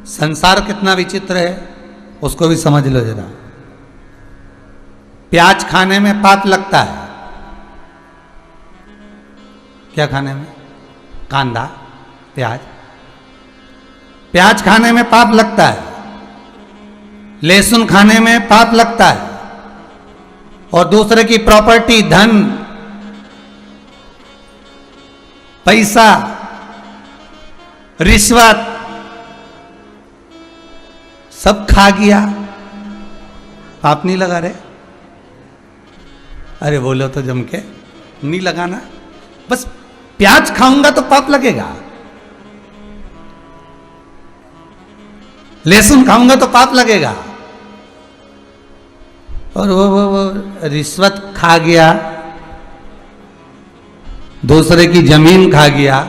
संसार कितना विचित्र है उसको भी समझ लो जरा। प्याज खाने में पाप लगता है। क्या खाने में? कांदा, प्याज। प्याज खाने में पाप लगता है, लहसुन खाने में पाप लगता है, और दूसरे की प्रॉपर्टी, धन, पैसा, रिश्वत सब खा गया, पाप नहीं लगा रहे? अरे बोलो तो जम के, नहीं लगाना। बस प्याज खाऊंगा तो पाप लगेगा, लहसुन खाऊंगा तो पाप लगेगा, और वो रिश्वत खा गया, दूसरे की जमीन खा गया,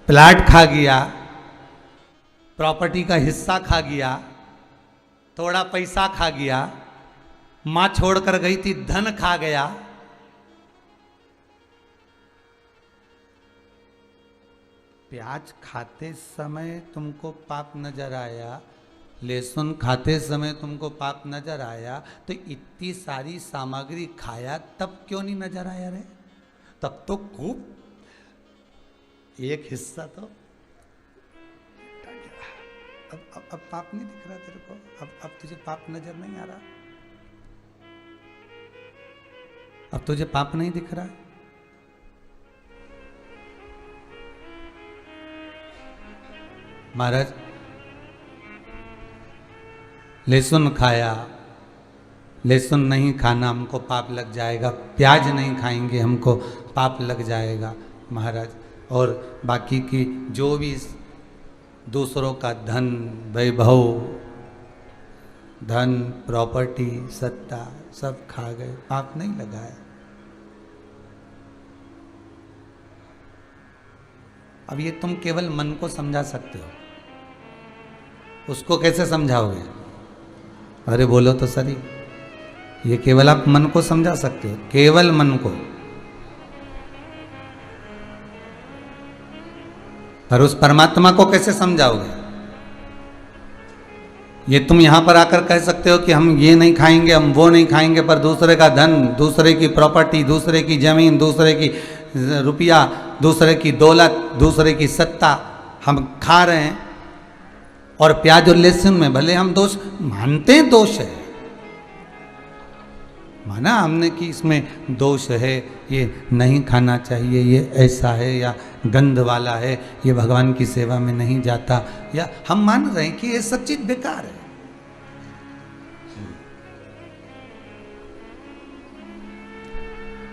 प्लाट खा गया, प्रॉपर्टी का हिस्सा खा गया, थोड़ा पैसा खा गया, मां छोड़कर गई थी, धन खा गया। प्याज खाते समय तुमको पाप नजर आया, लहसुन खाते समय तुमको पाप नजर आया, तो इतनी सारी सामग्री खाया तब क्यों नहीं नजर आया रे? तब तो खूब एक हिस्सा तो अब पाप नहीं दिख रहा तेरे को? अब तुझे पाप नजर नहीं आ रहा? अब तुझे पाप नहीं दिख रहा? महाराज, लहसुन खाया, लहसुन नहीं खाना हमको पाप लग जाएगा, प्याज नहीं खाएंगे हमको पाप लग जाएगा महाराज, और बाकी की जो भी दूसरों का धन, वैभव, धन, प्रॉपर्टी, सत्ता सब खा गए, पाप नहीं लगाया। अब ये तुम केवल मन को समझा सकते हो, उसको कैसे समझाओगे? अरे बोलो तो सही, ये केवल आप मन को समझा सकते हो, केवल मन को। पर उस परमात्मा को कैसे समझाओगे? ये तुम यहां पर आकर कह सकते हो कि हम ये नहीं खाएंगे, हम वो नहीं खाएंगे, पर दूसरे का धन, दूसरे की प्रॉपर्टी, दूसरे की जमीन, दूसरे की रुपया, दूसरे की दौलत, दूसरे की सत्ता हम खा रहे हैं। और प्याज और लहसुन में भले हम दोष मानते हैं, दोष है, माना हमने कि इसमें दोष है, ये नहीं खाना चाहिए, ये ऐसा है, या गंध वाला है, ये भगवान की सेवा में नहीं जाता, या हम मान रहे हैं कि ये सब चीज बेकार है।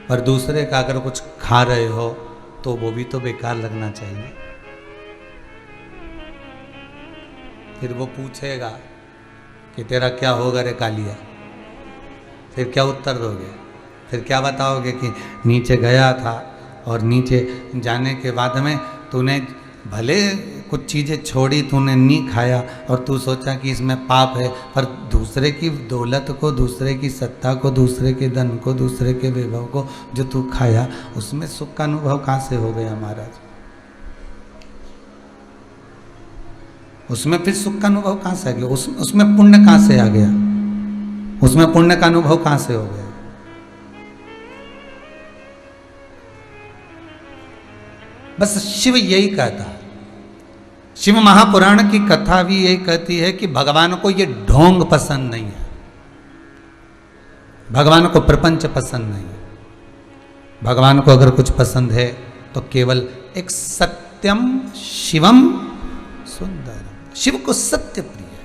पर दूसरे का अगर कुछ खा रहे हो तो वो भी तो बेकार लगना चाहिए। फिर वो पूछेगा कि तेरा क्या होगा रे कालिया? फिर क्या उत्तर दोगे? फिर क्या बताओगे कि नीचे गया था और नीचे जाने के बाद में तूने भले कुछ चीज़ें छोड़ी, तूने नहीं खाया और तू सोचा कि इसमें पाप है, पर दूसरे की दौलत को, दूसरे की सत्ता को, दूसरे के धन को, दूसरे के वैभव को जो तू खाया, उसमें सुख का अनुभव कहाँ से हो गया महाराज? उसमें फिर सुख का अनुभव कहाँ से आ गया? उसमें पुण्य कहाँ से आ गया? उसमें पुण्य का अनुभव कहाँ से हो गया? बस शिव यही कहता है, शिव महापुराण की कथा भी यही कहती है कि भगवान को ये ढोंग पसंद नहीं है, भगवान को प्रपंच पसंद नहीं है। भगवान को अगर कुछ पसंद है तो केवल एक सत्यम शिवम सुंदरम, शिव को सत्य प्रिय है।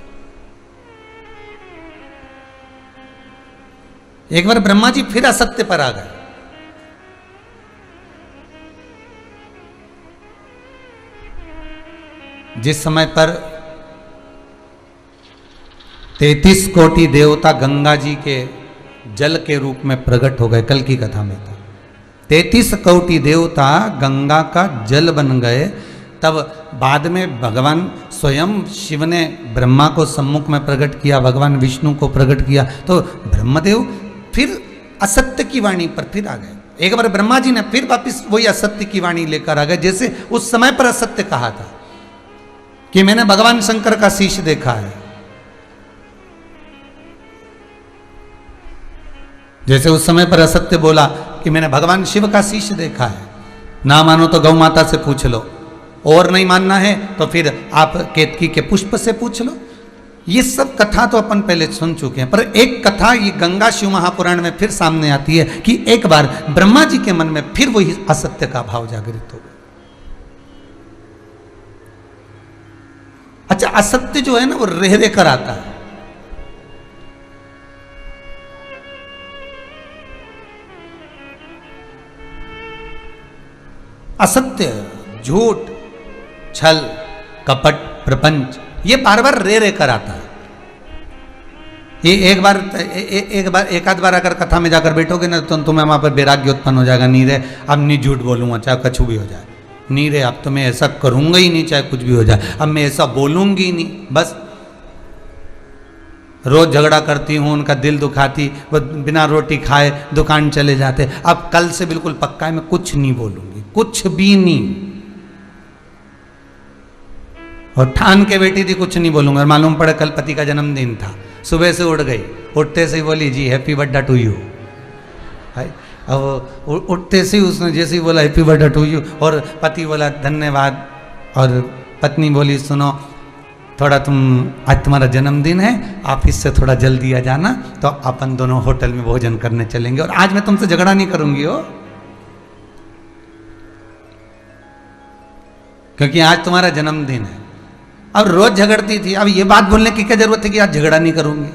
एक बार ब्रह्मा जी फिर असत्य पर आ गए। जिस समय पर 33 कोटि देवता गंगा जी के जल के रूप में प्रकट हो गए, कल की कथा में था, 33 कोटि देवता गंगा का जल बन गए। तब बाद में भगवान स्वयं शिव ने ब्रह्मा को सम्मुख में प्रकट किया, भगवान विष्णु को प्रकट किया, तो ब्रह्मदेव फिर असत्य की वाणी पर फिर आ गए। एक बार ब्रह्मा जी ने फिर वापिस वही असत्य की वाणी लेकर आ गए, जैसे उस समय पर असत्य कहा था। कि मैंने भगवान शंकर का शीश देखा है। जैसे उस समय पर असत्य बोला कि मैंने भगवान शिव का शीश देखा है। ना मानो तो गौ माता से पूछ लो, और नहीं मानना है तो फिर आप केतकी के पुष्प से पूछ लो। ये सब कथा तो अपन पहले सुन चुके हैं, पर एक कथा ये गंगा शिव महापुराण में फिर सामने आती है कि एक बार ब्रह्मा जी के मन में फिर वही असत्य का भाव जागृत हो गया। अच्छा, असत्य जो है ना वो रह रह कर आता है। असत्य, झूठ, छल, कपट, प्रपंच, ये बार बार रे रे कर आता है। ये एक आध बार अगर कथा में जाकर बैठोगे ना तो तुम्हें वहां पर वैराग्य उत्पन्न हो जाएगा। नहीं रे अब नहीं झूठ बोलूंगा चाहे कछु भी हो जाए, नहीं रे अब तो मैं ऐसा करूंगा ही नहीं चाहे कुछ भी हो जाए, अब मैं ऐसा बोलूंगी ही नहीं। बस रोज झगड़ा करती हूँ, उनका दिल दुखाती, वो बिना रोटी खाए दुकान चले जाते। अब कल से बिल्कुल पक्का है मैं कुछ नहीं बोलूंगी, कुछ भी नहीं। और ठान के बैठी थी कुछ नहीं बोलूंगा। मालूम पड़े कल पति का जन्मदिन था, सुबह से उठ गई, उठते से ही बोली जी हैप्पी बर्थडे टू यू। अब उठते से ही उसने जैसे ही बोला हैप्पी बर्थडे टू यू, और पति बोला धन्यवाद, और पत्नी बोली सुनो थोड़ा आज तुम्हारा जन्मदिन है, ऑफिस से थोड़ा जल्दी आ जाना तो अपन दोनों होटल में भोजन करने चलेंगे, और आज मैं तुमसे झगड़ा नहीं करूंगी हो, क्योंकि आज तुम्हारा जन्मदिन है। अब रोज झगड़ती थी, अब ये बात बोलने की क्या जरूरत है कि आज झगड़ा नहीं करूंगी।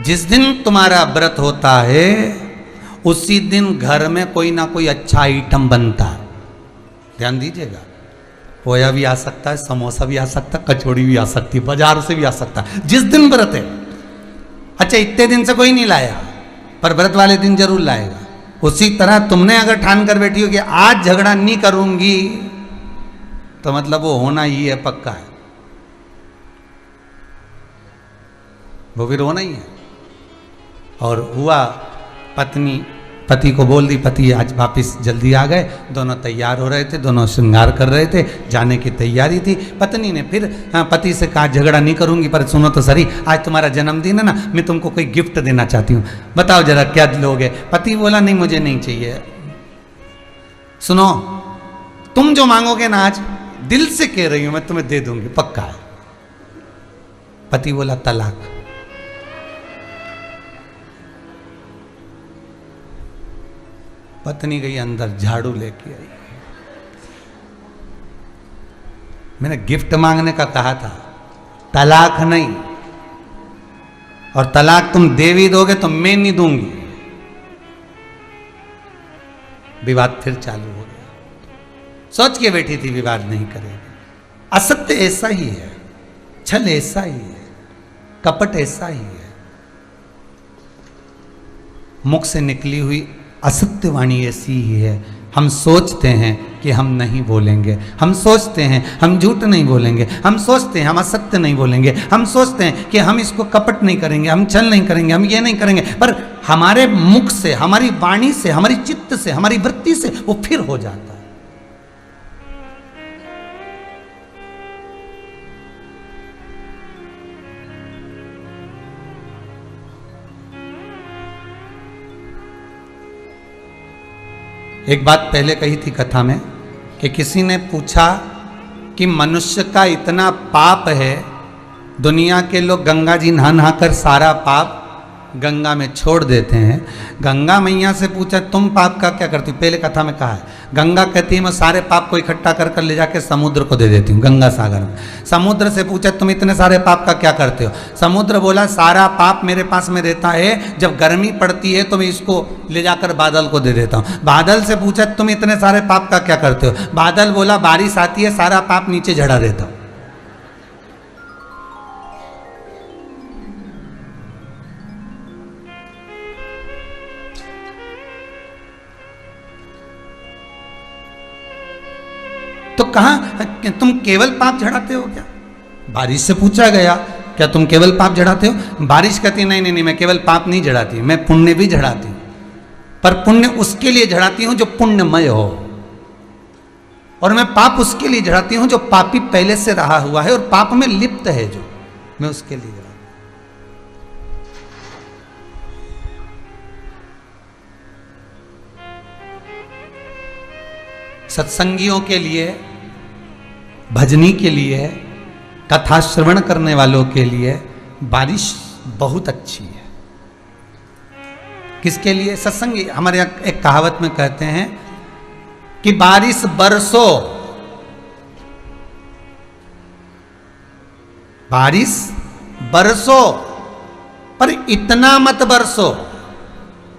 जिस दिन तुम्हारा व्रत होता है उसी दिन घर में कोई ना कोई अच्छा आइटम बनता है। ध्यान दीजिएगा, पोया भी आ सकता है, समोसा भी आ सकता है, कचौड़ी भी आ सकती है, बाजार से भी आ सकता है, जिस दिन व्रत है। अच्छा इतने दिन से कोई नहीं लाया, पर व्रत वाले दिन जरूर लाएगा। उसी तरह तुमने अगर ठान कर बैठी हो कि आज झगड़ा नहीं करूंगी, तो मतलब वो होना ही है, पक्का है, वो फिर होना ही है। और हुआ, पत्नी पति को बोल दी, पति आज वापिस जल्दी आ गए, दोनों तैयार हो रहे थे, दोनों श्रृंगार कर रहे थे, जाने की तैयारी थी। पत्नी ने फिर पति से कहा झगड़ा नहीं करूंगी, पर सुनो तो सही, आज तुम्हारा जन्मदिन है ना, मैं तुमको कोई गिफ्ट देना चाहती हूँ, बताओ जरा क्या लोगे। पति बोला नहीं मुझे नहीं चाहिए। सुनो तुम जो मांगोगे ना, आज दिल से कह रही हूं मैं तुम्हें दे दूंगी, पक्का है। पति बोला तलाक। पत्नी गई अंदर, झाड़ू लेके आई। मैंने गिफ्ट मांगने का कहा था, तलाक नहीं, और तलाक तुम दे भी दोगे तो मैं नहीं दूंगी। विवाद फिर चालू हो गया। सोच के बैठी थी विवाद नहीं करेगी। असत्य ऐसा ही है, छल ऐसा ही है, कपट ऐसा ही है। मुख से निकली हुई असत्य वाणी ऐसी ही है। हम सोचते हैं कि हम नहीं बोलेंगे, हम सोचते हैं हम झूठ नहीं बोलेंगे, हम सोचते हैं हम असत्य नहीं बोलेंगे, हम सोचते हैं कि हम इसको कपट नहीं करेंगे, हम छल नहीं करेंगे, हम ये नहीं करेंगे, पर हमारे मुख से, हमारी वाणी से, हमारी चित्त से, हमारी वृत्ति से वो फिर हो जाता है। एक बात पहले कही थी कथा में कि किसी ने पूछा कि मनुष्य का इतना पाप है, दुनिया के लोग गंगा जी नहा नहा कर सारा पाप गंगा में छोड़ देते हैं। गंगा मैया से पूछा तुम पाप का क्या करती हो? पहले कथा में कहा है, गंगा कहती है मैं सारे पाप को इकट्ठा कर कर ले जाके समुद्र को दे देती हूँ, गंगा सागर में। समुद्र से पूछा तुम इतने सारे पाप का क्या करते हो? समुद्र बोला सारा पाप मेरे पास में रहता है, जब गर्मी पड़ती है तो मैं इसको ले जाकर बादल को दे देता हूँ। बादल से पूछा तुम इतने सारे पाप का क्या करते हो? बादल बोला बारिश आती है सारा पाप नीचे झड़ा रहता हूँ। तो कहा तुम केवल पाप झड़ाते हो क्या? बारिश से पूछा गया क्या तुम केवल पाप झड़ाते हो? बारिश कहती नहीं नहीं नहीं, मैं केवल पाप नहीं झड़ाती, मैं पुण्य भी झड़ाती हूं, पर पुण्य उसके लिए झड़ाती हूं जो पुण्यमय हो, और मैं पाप उसके लिए झड़ाती हूं जो पापी पहले से रहा हुआ है और पाप में लिप्त है, जो मैं उसके लिए झड़ाती हूं। सत्संगियों के लिए, भजनी के लिए, कथा श्रवण करने वालों के लिए बारिश बहुत अच्छी है। किसके लिए? सत्संगी। हमारे यहाँ एक कहावत में कहते हैं कि बारिश बरसो, बारिश बरसो, पर इतना मत बरसो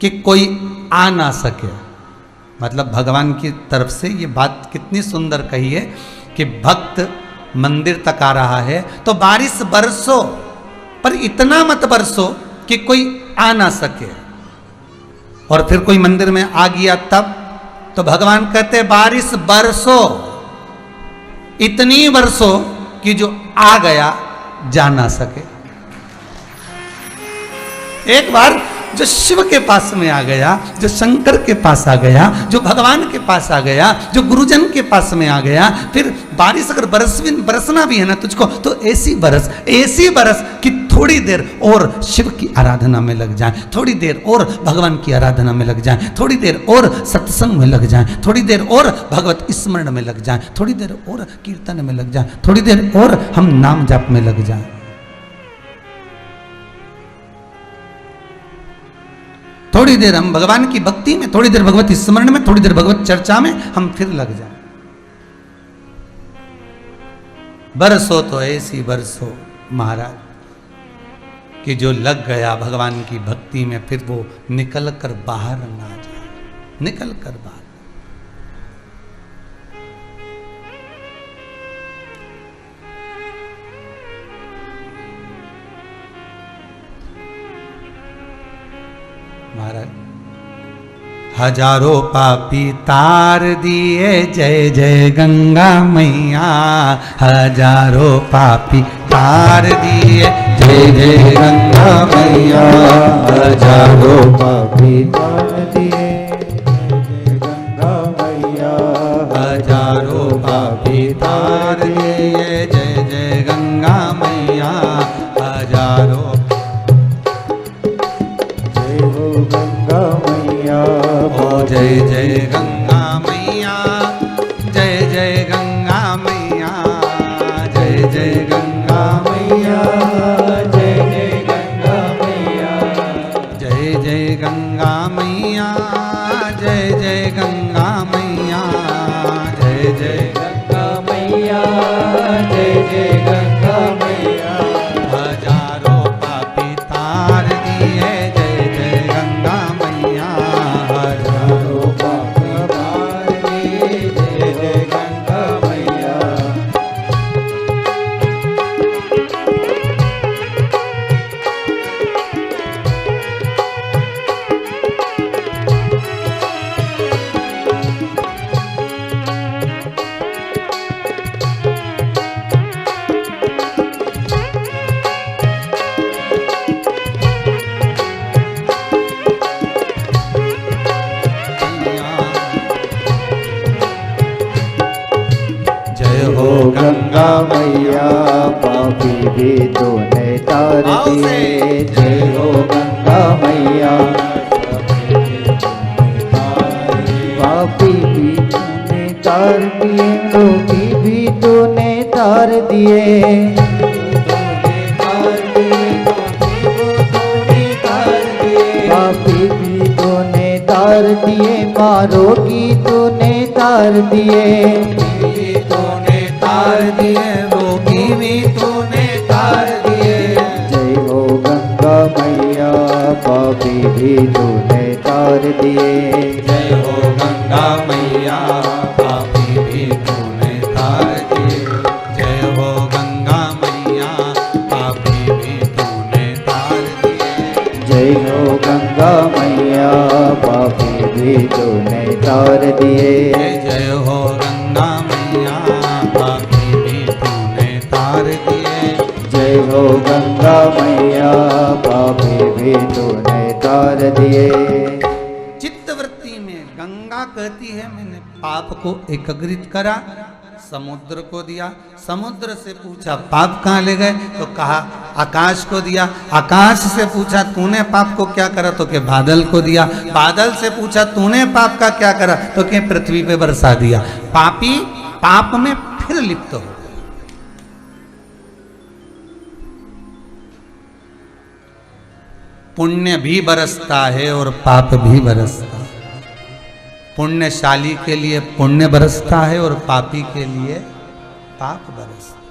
कि कोई आ ना सके। मतलब भगवान की तरफ से ये बात कितनी सुंदर कही है कि भक्त मंदिर तक आ रहा है तो बारिश बरसो, पर इतना मत बरसो कि कोई आ ना सके। और फिर कोई मंदिर में आ गया तब तो भगवान कहते बारिश बरसो, इतनी बरसो कि जो आ गया जा ना सके। एक बार जो शिव के पास में आ गया, जो शंकर के पास आ गया, जो भगवान के पास आ गया, जो गुरुजन के पास में आ गया, फिर बारिश अगर बरसना भी है ना तुझको तो ऐसी बरस कि थोड़ी देर और शिव की आराधना में लग जाए, थोड़ी देर और भगवान की आराधना में लग जाए, थोड़ी देर और सत्संग में लग जाए, थोड़ी देर और भगवत स्मरण में लग जाए, थोड़ी देर और कीर्तन में लग जाए, थोड़ी देर और हम नाम जाप में लग जाए। थोड़ी देर हम भगवान की भक्ति में, थोड़ी देर भगवत स्मरण में, थोड़ी देर भगवत चर्चा में हम फिर लग जाए। बरसो तो ऐसी बरसो महाराज कि जो लग गया भगवान की भक्ति में फिर वो निकल कर बाहर ना जाए, निकल कर बाहर। महाराज हजारों पापी तार दिए, जय जय गंगा मैया। हजारों पापी तार दिए, जय जय गंगा मैया। हजारों पापी तार दिए, जय जय गंगा मैया। हजारों पापी तार दिए, जय जय गंगा मैया। हजारों गंगा मैया, ओ जय जय गंगा मैया, जय जय गंगा मैया, जय जय गंगा मैया, जय जय गंगा मैया, जय जय गंगा मैया, जय जय गंगा मैया, जय जय गंगा मैया, जय जय गंगा मैया। हजारों पापी तार दिए, गंगा मैया, पापी भी तूने तार दिए। जय हो गंगा मैया, पापी भी तूने तार दिए, रोगी भी तूने तार दिए। पापी भी तूने तार दिए, मारोगी तूने तार दिए। तार दिए, रोगी भी तूने तार दिए। जय हो गंगा मैया, पापी भी तूने तार दिए। जय हो गंगा मैया, पापी भी तूने तार दिए। जय हो गंगा मैया, पापी भी तूने तार दिए। जय हो गंगा मैया, पापी भी तूने तार दिए। जय हो गंगा मैया, पापी भी तूने तार दिए। जय हो गंगा मैया पापी भी तूने तार दिए। चित्तवृत्ति में गंगा कहती है मैंने पाप को एकाग्रित करा, समुद्र को दिया, समुद्र से पूछा पाप कहाँ ले गए, तो कहा आकाश को दिया, आकाश से पूछा तूने पाप को क्या करा, तो के बादल को दिया, बादल से पूछा तूने पाप का क्या करा, तो के पृथ्वी पे बरसा दिया। पापी पाप में फिर लिप्त हो। पुण्य भी बरसता है और पाप भी बरसता है। पुण्यशाली के लिए पुण्य बरसता है और पापी के लिए पाप बरसता है।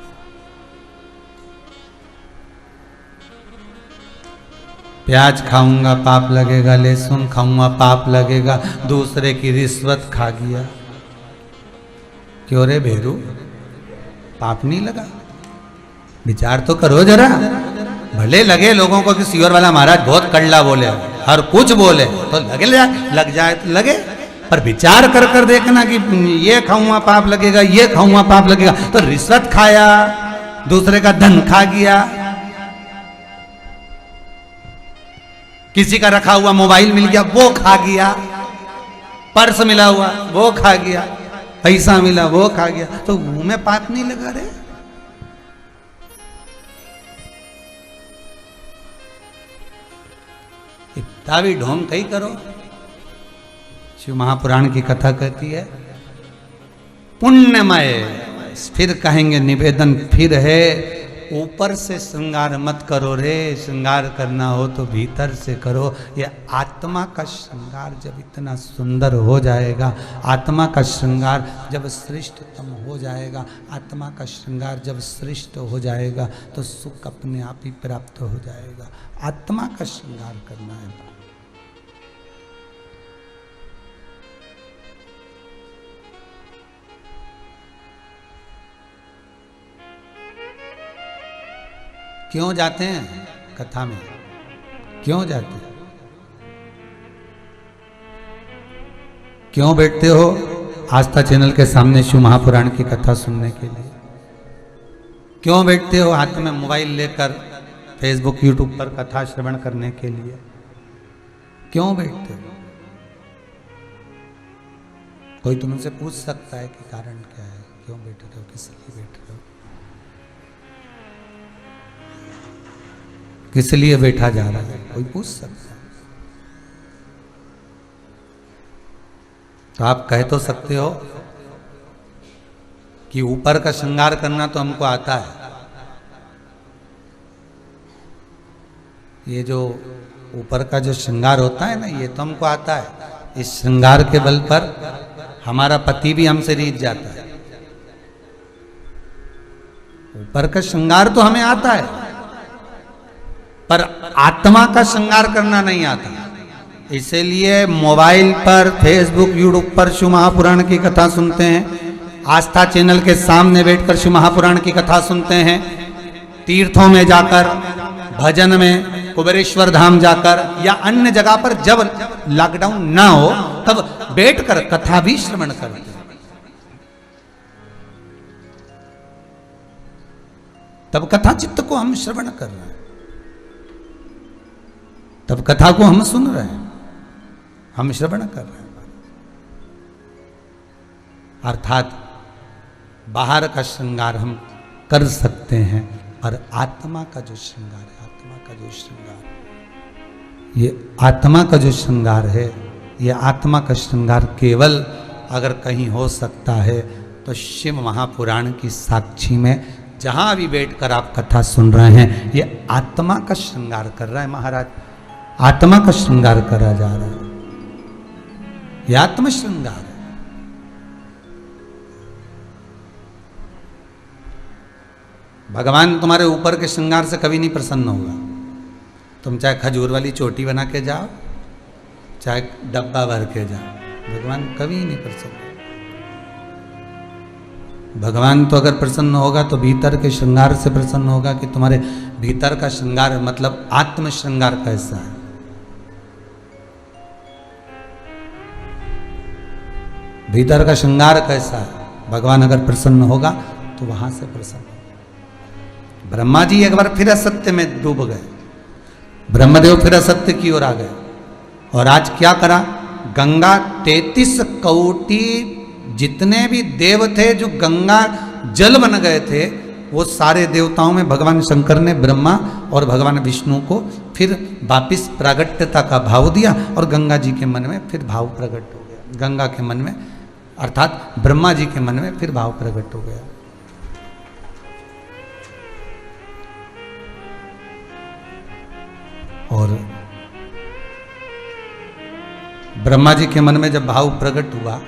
प्याज खाऊंगा पाप लगेगा, लहसुन खाऊंगा पाप लगेगा, दूसरे की रिश्वत खा गया, क्यों रे भेरू पाप नहीं लगा? विचार तो करो जरा। भले लगे लोगों को कि सियोर वाला महाराज बहुत कड़ला बोले, हर कुछ बोले, तो लग जाए तो लगे, पर विचार कर कर देखना कि ये खाऊंगा पाप लगेगा, ये खाऊंगा पाप लगेगा। तो रिश्वत खाया, दूसरे का धन खा गया, किसी का रखा हुआ मोबाइल मिल गया वो खा गया, पर्स मिला हुआ वो खा गया, पैसा मिला वो खा गया, तो मुंह में पाप नहीं लगा रे? इतना भी ढोंग कहीं करो। शिव महापुराण की कथा कहती है पुण्यमय, फिर कहेंगे निवेदन फिर है, ऊपर से श्रृंगार मत करो रे, श्रृंगार करना हो तो भीतर से करो। ये आत्मा का श्रृंगार जब इतना सुंदर हो जाएगा, आत्मा का श्रृंगार जब श्रेष्ठतम हो जाएगा, आत्मा का श्रृंगार जब श्रेष्ठ हो जाएगा, तो सुख अपने आप ही प्राप्त हो जाएगा। आत्मा का श्रृंगार करना है। क्यों जाते हैं कथा में? क्यों जाते हैं? क्यों बैठते हो आस्था चैनल के सामने शिव महापुराण की कथा सुनने के लिए? क्यों बैठते हो हाथ में मोबाइल लेकर फेसबुक यूट्यूब पर कथा श्रवण करने के लिए? क्यों बैठते हो? कोई तुमसे पूछ सकता है कि कारण क्या है, क्यों बैठ रहे हो, किस लिए बैठ रहे हो, किस लिए बैठा जा रहा है, कोई पूछ सकता है। तो आप कह तो सकते हो कि ऊपर का श्रृंगार करना तो हमको आता है। ये जो ऊपर का जो श्रृंगार होता है ना, ये तो हमको आता है। इस श्रृंगार के बल पर हमारा पति भी हमसे रीझ जाता है। ऊपर का श्रृंगार तो हमें आता है, पर आत्मा का श्रृंगार करना नहीं आता। इसीलिए मोबाइल पर फेसबुक यूट्यूब पर शिव महापुराण की कथा सुनते हैं, आस्था चैनल के सामने बैठकर शिव महापुराण की कथा सुनते हैं, तीर्थों में जाकर, भजन में, कुबेरेश्वर धाम जाकर या अन्य जगह पर जब लॉकडाउन ना हो तब बैठकर कथा भी श्रवण करते हैं। तब कथा चित्त को हम श्रवण कर रहे हैं, तब कथा को हम सुन रहे हैं, हम श्रवण कर रहे हैं। अर्थात बाहर का श्रृंगार हम कर सकते हैं, और आत्मा का जो श्रृंगार है, आत्मा का जो श्रृंगार, ये आत्मा का जो श्रृंगार है, ये आत्मा का श्रृंगार केवल अगर कहीं हो सकता है तो शिव महापुराण की साक्षी में जहां भी बैठकर आप कथा सुन रहे हैं, ये आत्मा का श्रृंगार कर रहा है महाराज, आत्मा का श्रृंगार करा जा रहा है। यह आत्म श्रृंगार है। भगवान तुम्हारे ऊपर के श्रृंगार से कभी नहीं प्रसन्न होगा। तुम चाहे खजूर वाली चोटी बना के जाओ, चाहे डब्बा भर के जाओ, भगवान कभी नहीं प्रसन्न। भगवान तो अगर प्रसन्न होगा तो भीतर के श्रृंगार से प्रसन्न होगा कि तुम्हारे भीतर का श्रृंगार, मतलब आत्म श्रृंगार कैसा है। भीतर का श्रृंगार कैसा है, भगवान अगर प्रसन्न होगा तो वहां से प्रसन्न होगा। ब्रह्मा जी एक बार फिर असत्य में डूब गए, ब्रह्मदेव फिर असत्य की ओर आ गए और आज क्या करा, गंगा 33 कोटि जितने भी देव थे जो गंगा जल बन गए थे, वो सारे देवताओं में भगवान शंकर ने ब्रह्मा और भगवान विष्णु को फिर वापिस प्रागट्यता का भाव दिया और गंगा जी के मन में फिर भाव प्रकट हो गया। गंगा के मन में अर्थात ब्रह्मा जी के मन में फिर भाव प्रकट हो गया। और ब्रह्मा जी के मन में जब भाव प्रकट हुआ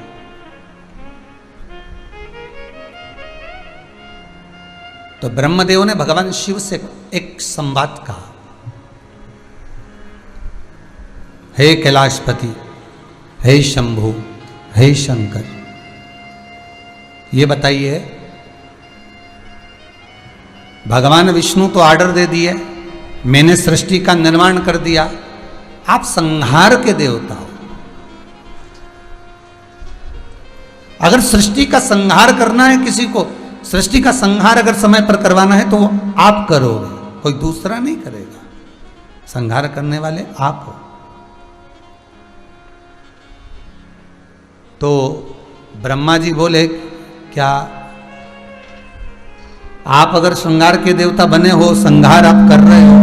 तो ब्रह्मदेव ने भगवान शिव से एक संवाद कहा, हे कैलाशपति, हे शंभु, हे शंकर, ये बताइए, भगवान विष्णु तो ऑर्डर दे दिए, मैंने सृष्टि का निर्माण कर दिया, आप संहार के देवता हो। अगर सृष्टि का संहार करना है किसी को, सृष्टि का संहार अगर समय पर करवाना है तो वो आप करोगे, कोई दूसरा नहीं करेगा। संहार करने वाले आप हो। तो ब्रह्मा जी बोले, क्या आप अगर श्रृंगार के देवता बने हो, संहार आप कर रहे हो,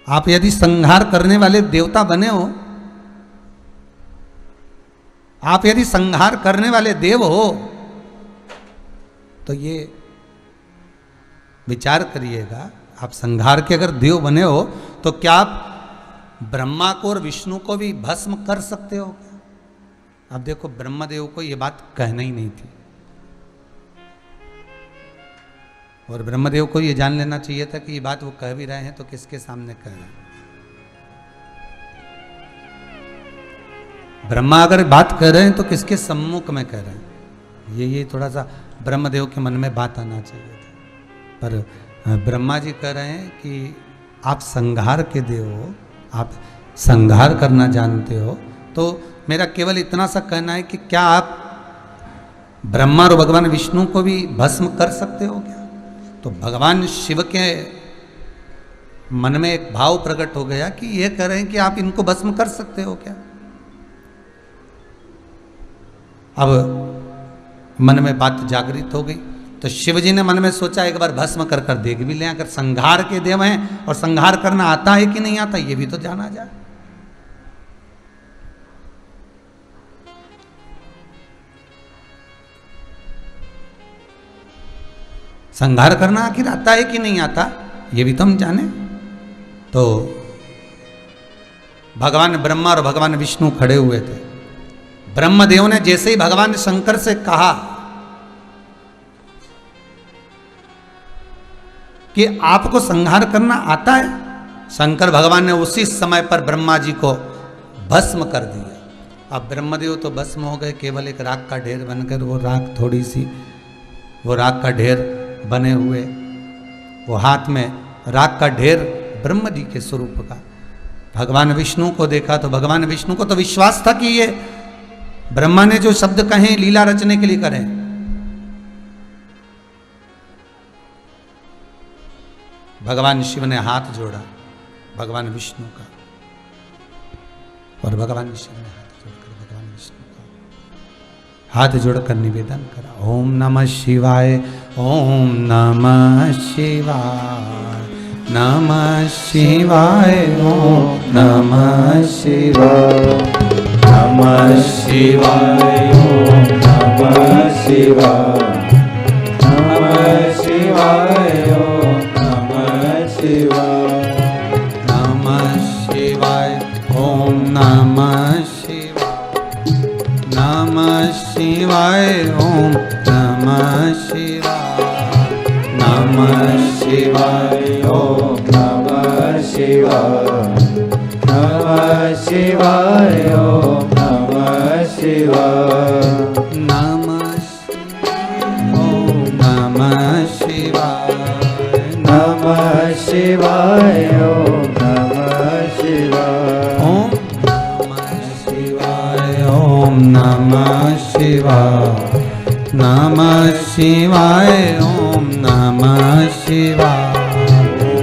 आप यदि संहार करने वाले देवता बने हो, आप यदि संहार करने वाले देव हो, तो ये विचार करिएगा, आप संहार के अगर देव बने हो तो क्या आप ब्रह्मा को और विष्णु को भी भस्म कर सकते हो क्या? अब देखो, ब्रह्मदेव को ये बात कहना ही नहीं थी और ब्रह्मदेव को ये जान लेना चाहिए था कि ये बात वो कह भी रहे हैं तो किसके सामने कह रहे हैं। ब्रह्मा अगर बात कर रहे हैं तो किसके सम्मुख में कह रहे हैं, ये थोड़ा सा ब्रह्मदेव के मन में बात आना चाहिए था। पर ब्रह्मा जी कह रहे हैं कि आप संहार के देव हो, आप संहार करना जानते हो, तो मेरा केवल इतना सा कहना है कि क्या आप ब्रह्मा और भगवान विष्णु को भी भस्म कर सकते हो क्या? तो भगवान शिव के मन में एक भाव प्रकट हो गया कि ये कह रहे हैं कि आप इनको भस्म कर सकते हो क्या? अब मन में बात जागृत हो गई तो शिव जी ने मन में सोचा, एक बार भस्म कर कर देख भी लें, अगर संहार के देव हैं और संहार करना आता है कि नहीं आता ये भी तो जाना जाए। संहार करना आखिर आता है कि नहीं आता ये भी तो हम जाने। तो भगवान ब्रह्मा और भगवान विष्णु खड़े हुए थे। ब्रह्मदेव ने जैसे ही भगवान शंकर से कहा कि आपको संहार करना आता है, शंकर भगवान ने उसी समय पर ब्रह्मा जी को भस्म कर दिया। अब ब्रह्मदेव तो भस्म हो गए, केवल एक राख का ढेर बनकर, वो राख थोड़ी सी, वो राख का ढेर बने हुए, वो हाथ में राख का ढेर ब्रह्म जी के स्वरूप का। भगवान विष्णु को देखा तो भगवान विष्णु को तो विश्वास था कि ये ब्रह्मा ने जो शब्द कहे लीला रचने के लिए करें। भगवान शिव ने हाथ जोड़ा भगवान विष्णु का और भगवान शिव ने हाथ जोड़कर भगवान विष्णु का हाथ जोड़कर निवेदन करा, ओम नमः शिवाय, ओम नमः शिवाय, नमः शिवाय, ओम नमः शिवाय, नमः शिवाय, ओम नमः शिवाय, नमः शिवाय, ओम नमः शिवाय, नमः शिवाय, ओम नमः शिवाय, नमः शिवाय, ओम नमः शिवाय, नमः शिवाय, ओम नमः शिवाय, नमः शिवाय, ओम नमः शिवाय, नमः शिवाय, नमः शिवाय, ओम नमः शिवाय, ओम नमः शिवाय, ओम नमः शिवाय, नमः शिवाय, नमः शिवाय।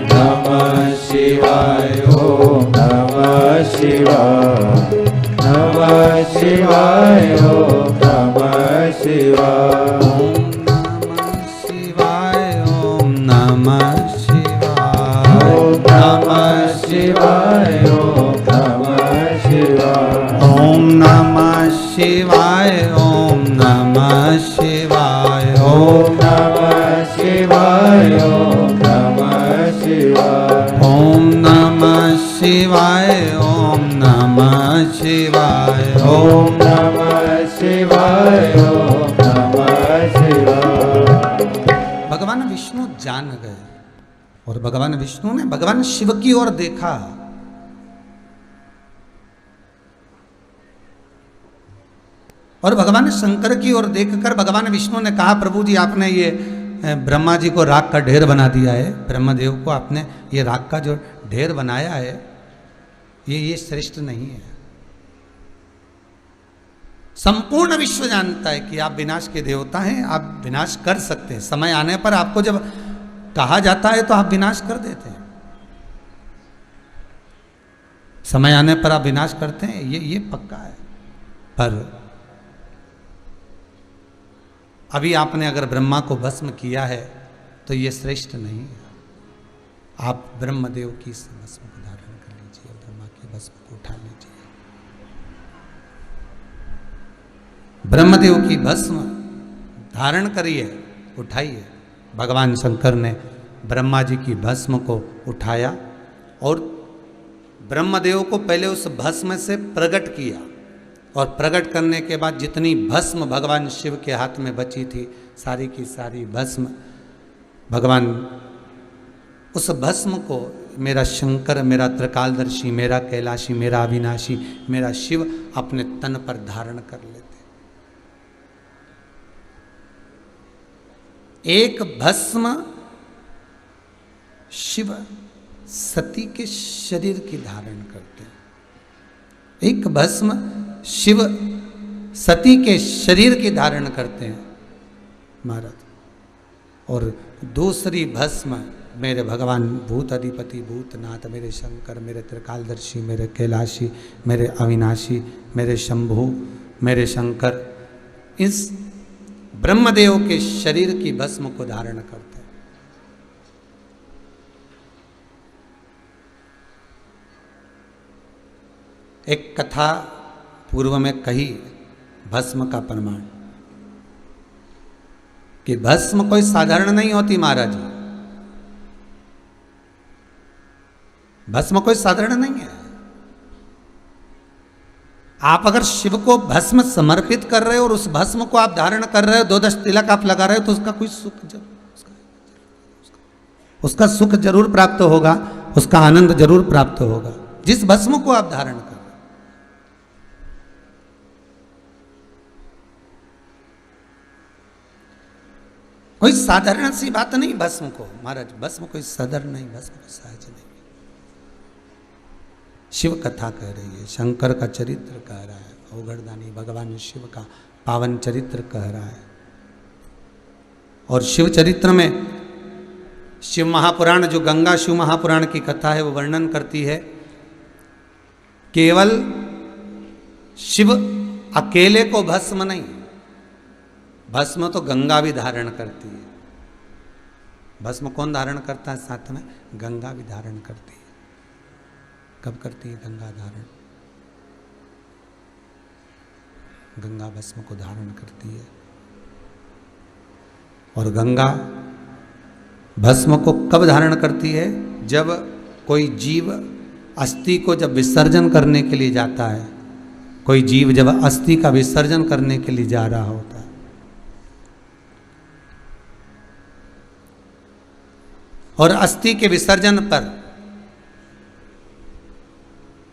नमः शिवाय ओम नमः शिवाय। नमः शिवाय ओम नमः शिवाय। ओम नमः शिवाय। ओम नमः शिवाय। ओम नमः शिवाय ओम नमः शिवाय। ओम नमः शिवाय ओम नमः शिवाय। ओम नमः शिवाय। ओम नमः शिवाय। ओम नमः शिवाय ओम नमः शिवाय। भगवान विष्णु जान गए और भगवान विष्णु ने भगवान शिव की ओर देखा। और भगवान शंकर की ओर देखकर भगवान विष्णु ने कहा, प्रभु जी आपने ये ब्रह्मा जी को राख का ढेर बना दिया है, ब्रह्मदेव को आपने ये राख का जो ढेर बनाया है ये श्रेष्ठ नहीं है। संपूर्ण विश्व जानता है कि आप विनाश के देवता हैं, आप विनाश कर सकते हैं। समय आने पर आपको जब कहा जाता है तो आप विनाश कर देते हैं। समय आने पर आप विनाश करते हैं, ये पक्का है। पर अभी आपने अगर ब्रह्मा को भस्म किया है तो ये श्रेष्ठ नहीं है। आप ब्रह्मदेव की इस भस्म को धारण कर लीजिए, ब्रह्मा की भस्म को उठा लीजिए। ब्रह्मदेव की भस्म धारण करिए, उठाइए। भगवान शंकर ने ब्रह्मा जी की भस्म को उठाया और ब्रह्मदेव को पहले उस भस्म से प्रकट किया और प्रकट करने के बाद जितनी भस्म भगवान शिव के हाथ में बची थी सारी की सारी भस्म भगवान उस भस्म को मेरा शंकर, मेरा त्रिकालदर्शी, मेरा कैलाशी, मेरा अविनाशी, मेरा शिव अपने तन पर धारण कर लेते। एक भस्म शिव सती के शरीर की धारण करते हैं। एक भस्म शिव सती के शरीर की धारण करते हैं महाराज। और दूसरी भस्म मेरे भगवान भूत अधिपति भूतनाथ, मेरे शंकर, मेरे त्रिकालदर्शी, मेरे कैलाशी, मेरे अविनाशी, मेरे शंभु, मेरे शंकर, इस ब्रह्मदेव के शरीर की भस्म को धारण करते हैं। एक कथा पूर्व में कही भस्म का प्रमाण कि भस्म कोई साधारण नहीं होती महाराज। भस्म कोई साधारण नहीं है। आप अगर शिव को भस्म समर्पित कर रहे हो और उस भस्म को आप धारण कर रहे हो, 2-10 तिलक आप लगा रहे हो, तो उसका कोई सुख उसका सुख जरूर प्राप्त होगा, उसका आनंद जरूर प्राप्त होगा जिस भस्म को आप धारण कर रहे हो। कोई साधारण सी बात नहीं भस्म को महाराज। भस्म कोई साधारण नहीं, भस्म कोई सहज नहीं। शिव कथा कह रही है, शंकर का चरित्र कह रहा है, औगड़दानी भगवान शिव का पावन चरित्र कह रहा है। और शिव चरित्र में शिव महापुराण, जो गंगा शिव महापुराण की कथा है, वो वर्णन करती है केवल शिव अकेले को भस्म नहीं, भस्म तो गंगा भी धारण करती है। भस्म कौन धारण करता है? साथ में गंगा भी धारण करती है। कब करती है गंगा धारण? गंगा भस्म को धारण करती है। और गंगा भस्म को कब धारण करती है? जब कोई जीव अस्थि को जब विसर्जन करने के लिए जाता है, कोई जीव जब अस्थि का विसर्जन करने के लिए जा रहा होता है, और अस्थि के विसर्जन पर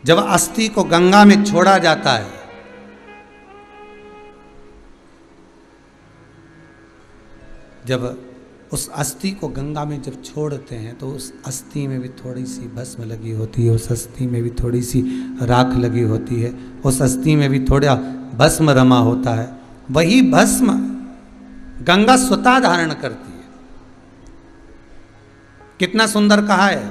जब अस्थि को गंगा में छोड़ा जाता है, जब उस अस्थि को गंगा में जब छोड़ते हैं तो उस अस्थि में भी थोड़ी सी भस्म लगी होती है, उस अस्थि में भी थोड़ी सी राख लगी होती है, उस अस्थि में भी थोड़ा भस्म रमा होता है। वही भस्म गंगा स्वतः धारण करती है। कितना सुंदर कहा है,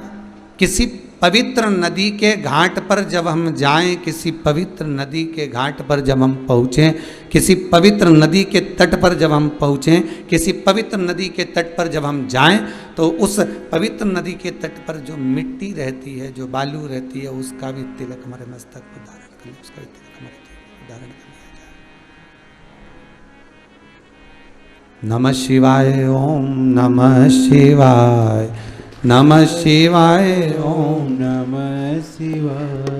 किसी पवित्र नदी के घाट पर जब हम जाएं, किसी पवित्र नदी के घाट पर जब हम पहुँचें, किसी पवित्र नदी के तट पर जब हम पहुँचें, किसी पवित्र नदी के तट पर जब हम जाएं, तो उस पवित्र नदी के तट पर जो मिट्टी रहती है, जो बालू रहती है, उसका भी तिलक हमारे मस्तक पर धारण कर लें, उसका भी तिलक हमारे धारण कर लिया जाए। नमः शिवाय, ओम नमः शिवाय, नमः शिवाय, ओम नमः शिवाय,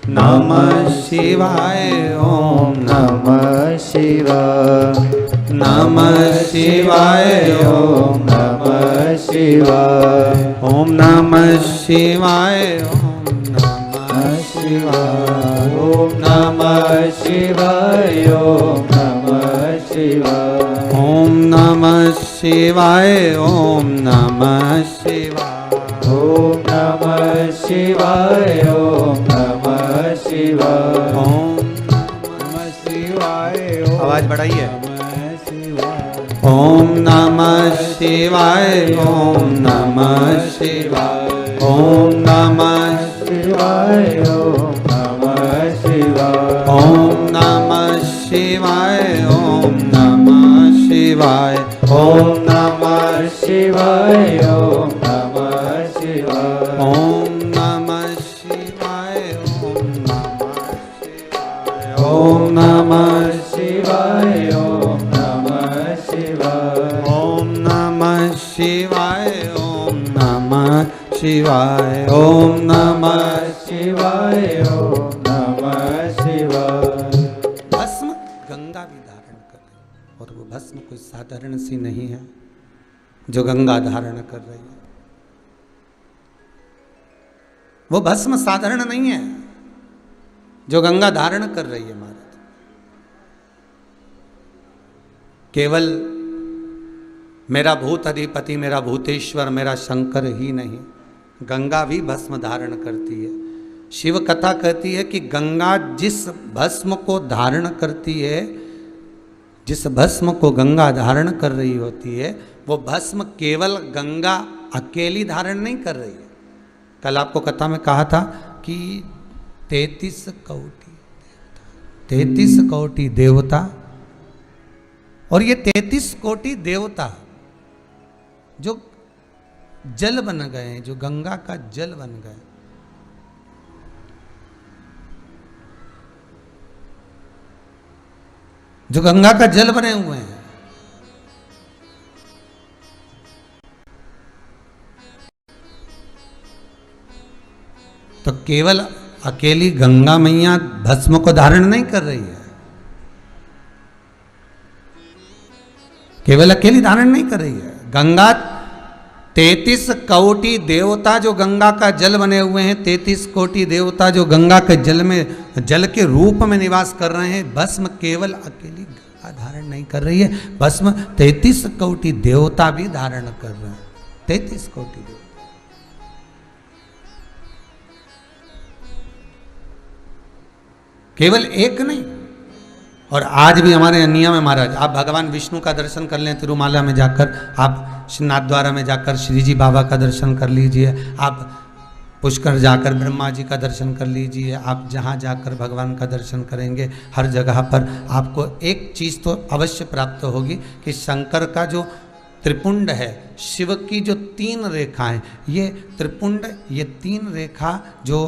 नमः शिवाय, ओम नमः शिवाय, नमः शिवाय, ओम नमः शिवाय, ओम नमः शिवाय, ओम नमः शिवाय, ओम नमः शिवाय, ओम नमः शिवाय, ओम नमः शिवाय, ओम नमः शिवाय, ओम नमः शिवाय, ओम नमः शिवाय, ओम नमः शिवाय, आवाज बढ़ाइए। नमः शिवाय, ओम नमः शिवाय, ओम नमः शिवाय, ओम नमः शिवाय, ओम नमः शिवाय, ओम नमः शिवाय, ओम नमः शिवाय, ओम नमः शिवाय, ओम नमः शिवाय, ओम नमः शिवाय, ओम नमः शिवाय, ओम नमः शिवाय, ओम नमः शिवाय, ओम नमः शिवाय, ओम नमः शिवाय, ओम नमः शिवाय, ओम नमः शिवाय। भस्म गंगा भी धारण कर रही, और वो भस्म कोई साधारण सी नहीं है जो गंगा धारण कर रही है। वो भस्म साधारण नहीं है जो गंगा धारण कर रही है महाराज। केवल मेरा भूत अधिपति, मेरा भूतेश्वर, मेरा शंकर ही नहीं, गंगा भी भस्म धारण करती है। शिव कथा कहती है कि गंगा जिस भस्म को धारण करती है, जिस भस्म को गंगा धारण कर रही होती है, वो भस्म केवल गंगा अकेली धारण नहीं कर रही है। कल आपको कथा में कहा था कि 33 कोटि देवता, और ये 33 कोटि देवता जो जल बन गए, जो गंगा का जल बन गए, जो गंगा का जल बने हुए हैं, तो केवल अकेली गंगा मैया भस्म को धारण नहीं कर रही है, केवल अकेली धारण नहीं कर रही है। गंगा 33 कोटि देवता जो गंगा का जल बने हुए हैं, 33 कोटि देवता जो गंगा के जल में, जल के रूप में निवास कर रहे हैं, भस्म केवल अकेली गंगा धारण नहीं कर रही है, भस्म 33 कोटि देवता भी धारण कर रहे हैं। 33 कोटि देवता, केवल एक नहीं। और आज भी हमारे नियम है महाराज, आप भगवान विष्णु का दर्शन कर लें तिरुमाला में जाकर, आप श्रीनाथ द्वारा में जाकर श्री जी बाबा का दर्शन कर लीजिए, आप पुष्कर जाकर ब्रह्मा जी का दर्शन कर लीजिए, आप जहाँ जाकर भगवान का दर्शन करेंगे, हर जगह पर आपको एक चीज़ तो अवश्य प्राप्त होगी कि शंकर का जो त्रिपुंड है, शिव की जो 3 रेखाएं, ये त्रिपुंड, ये 3 रेखा जो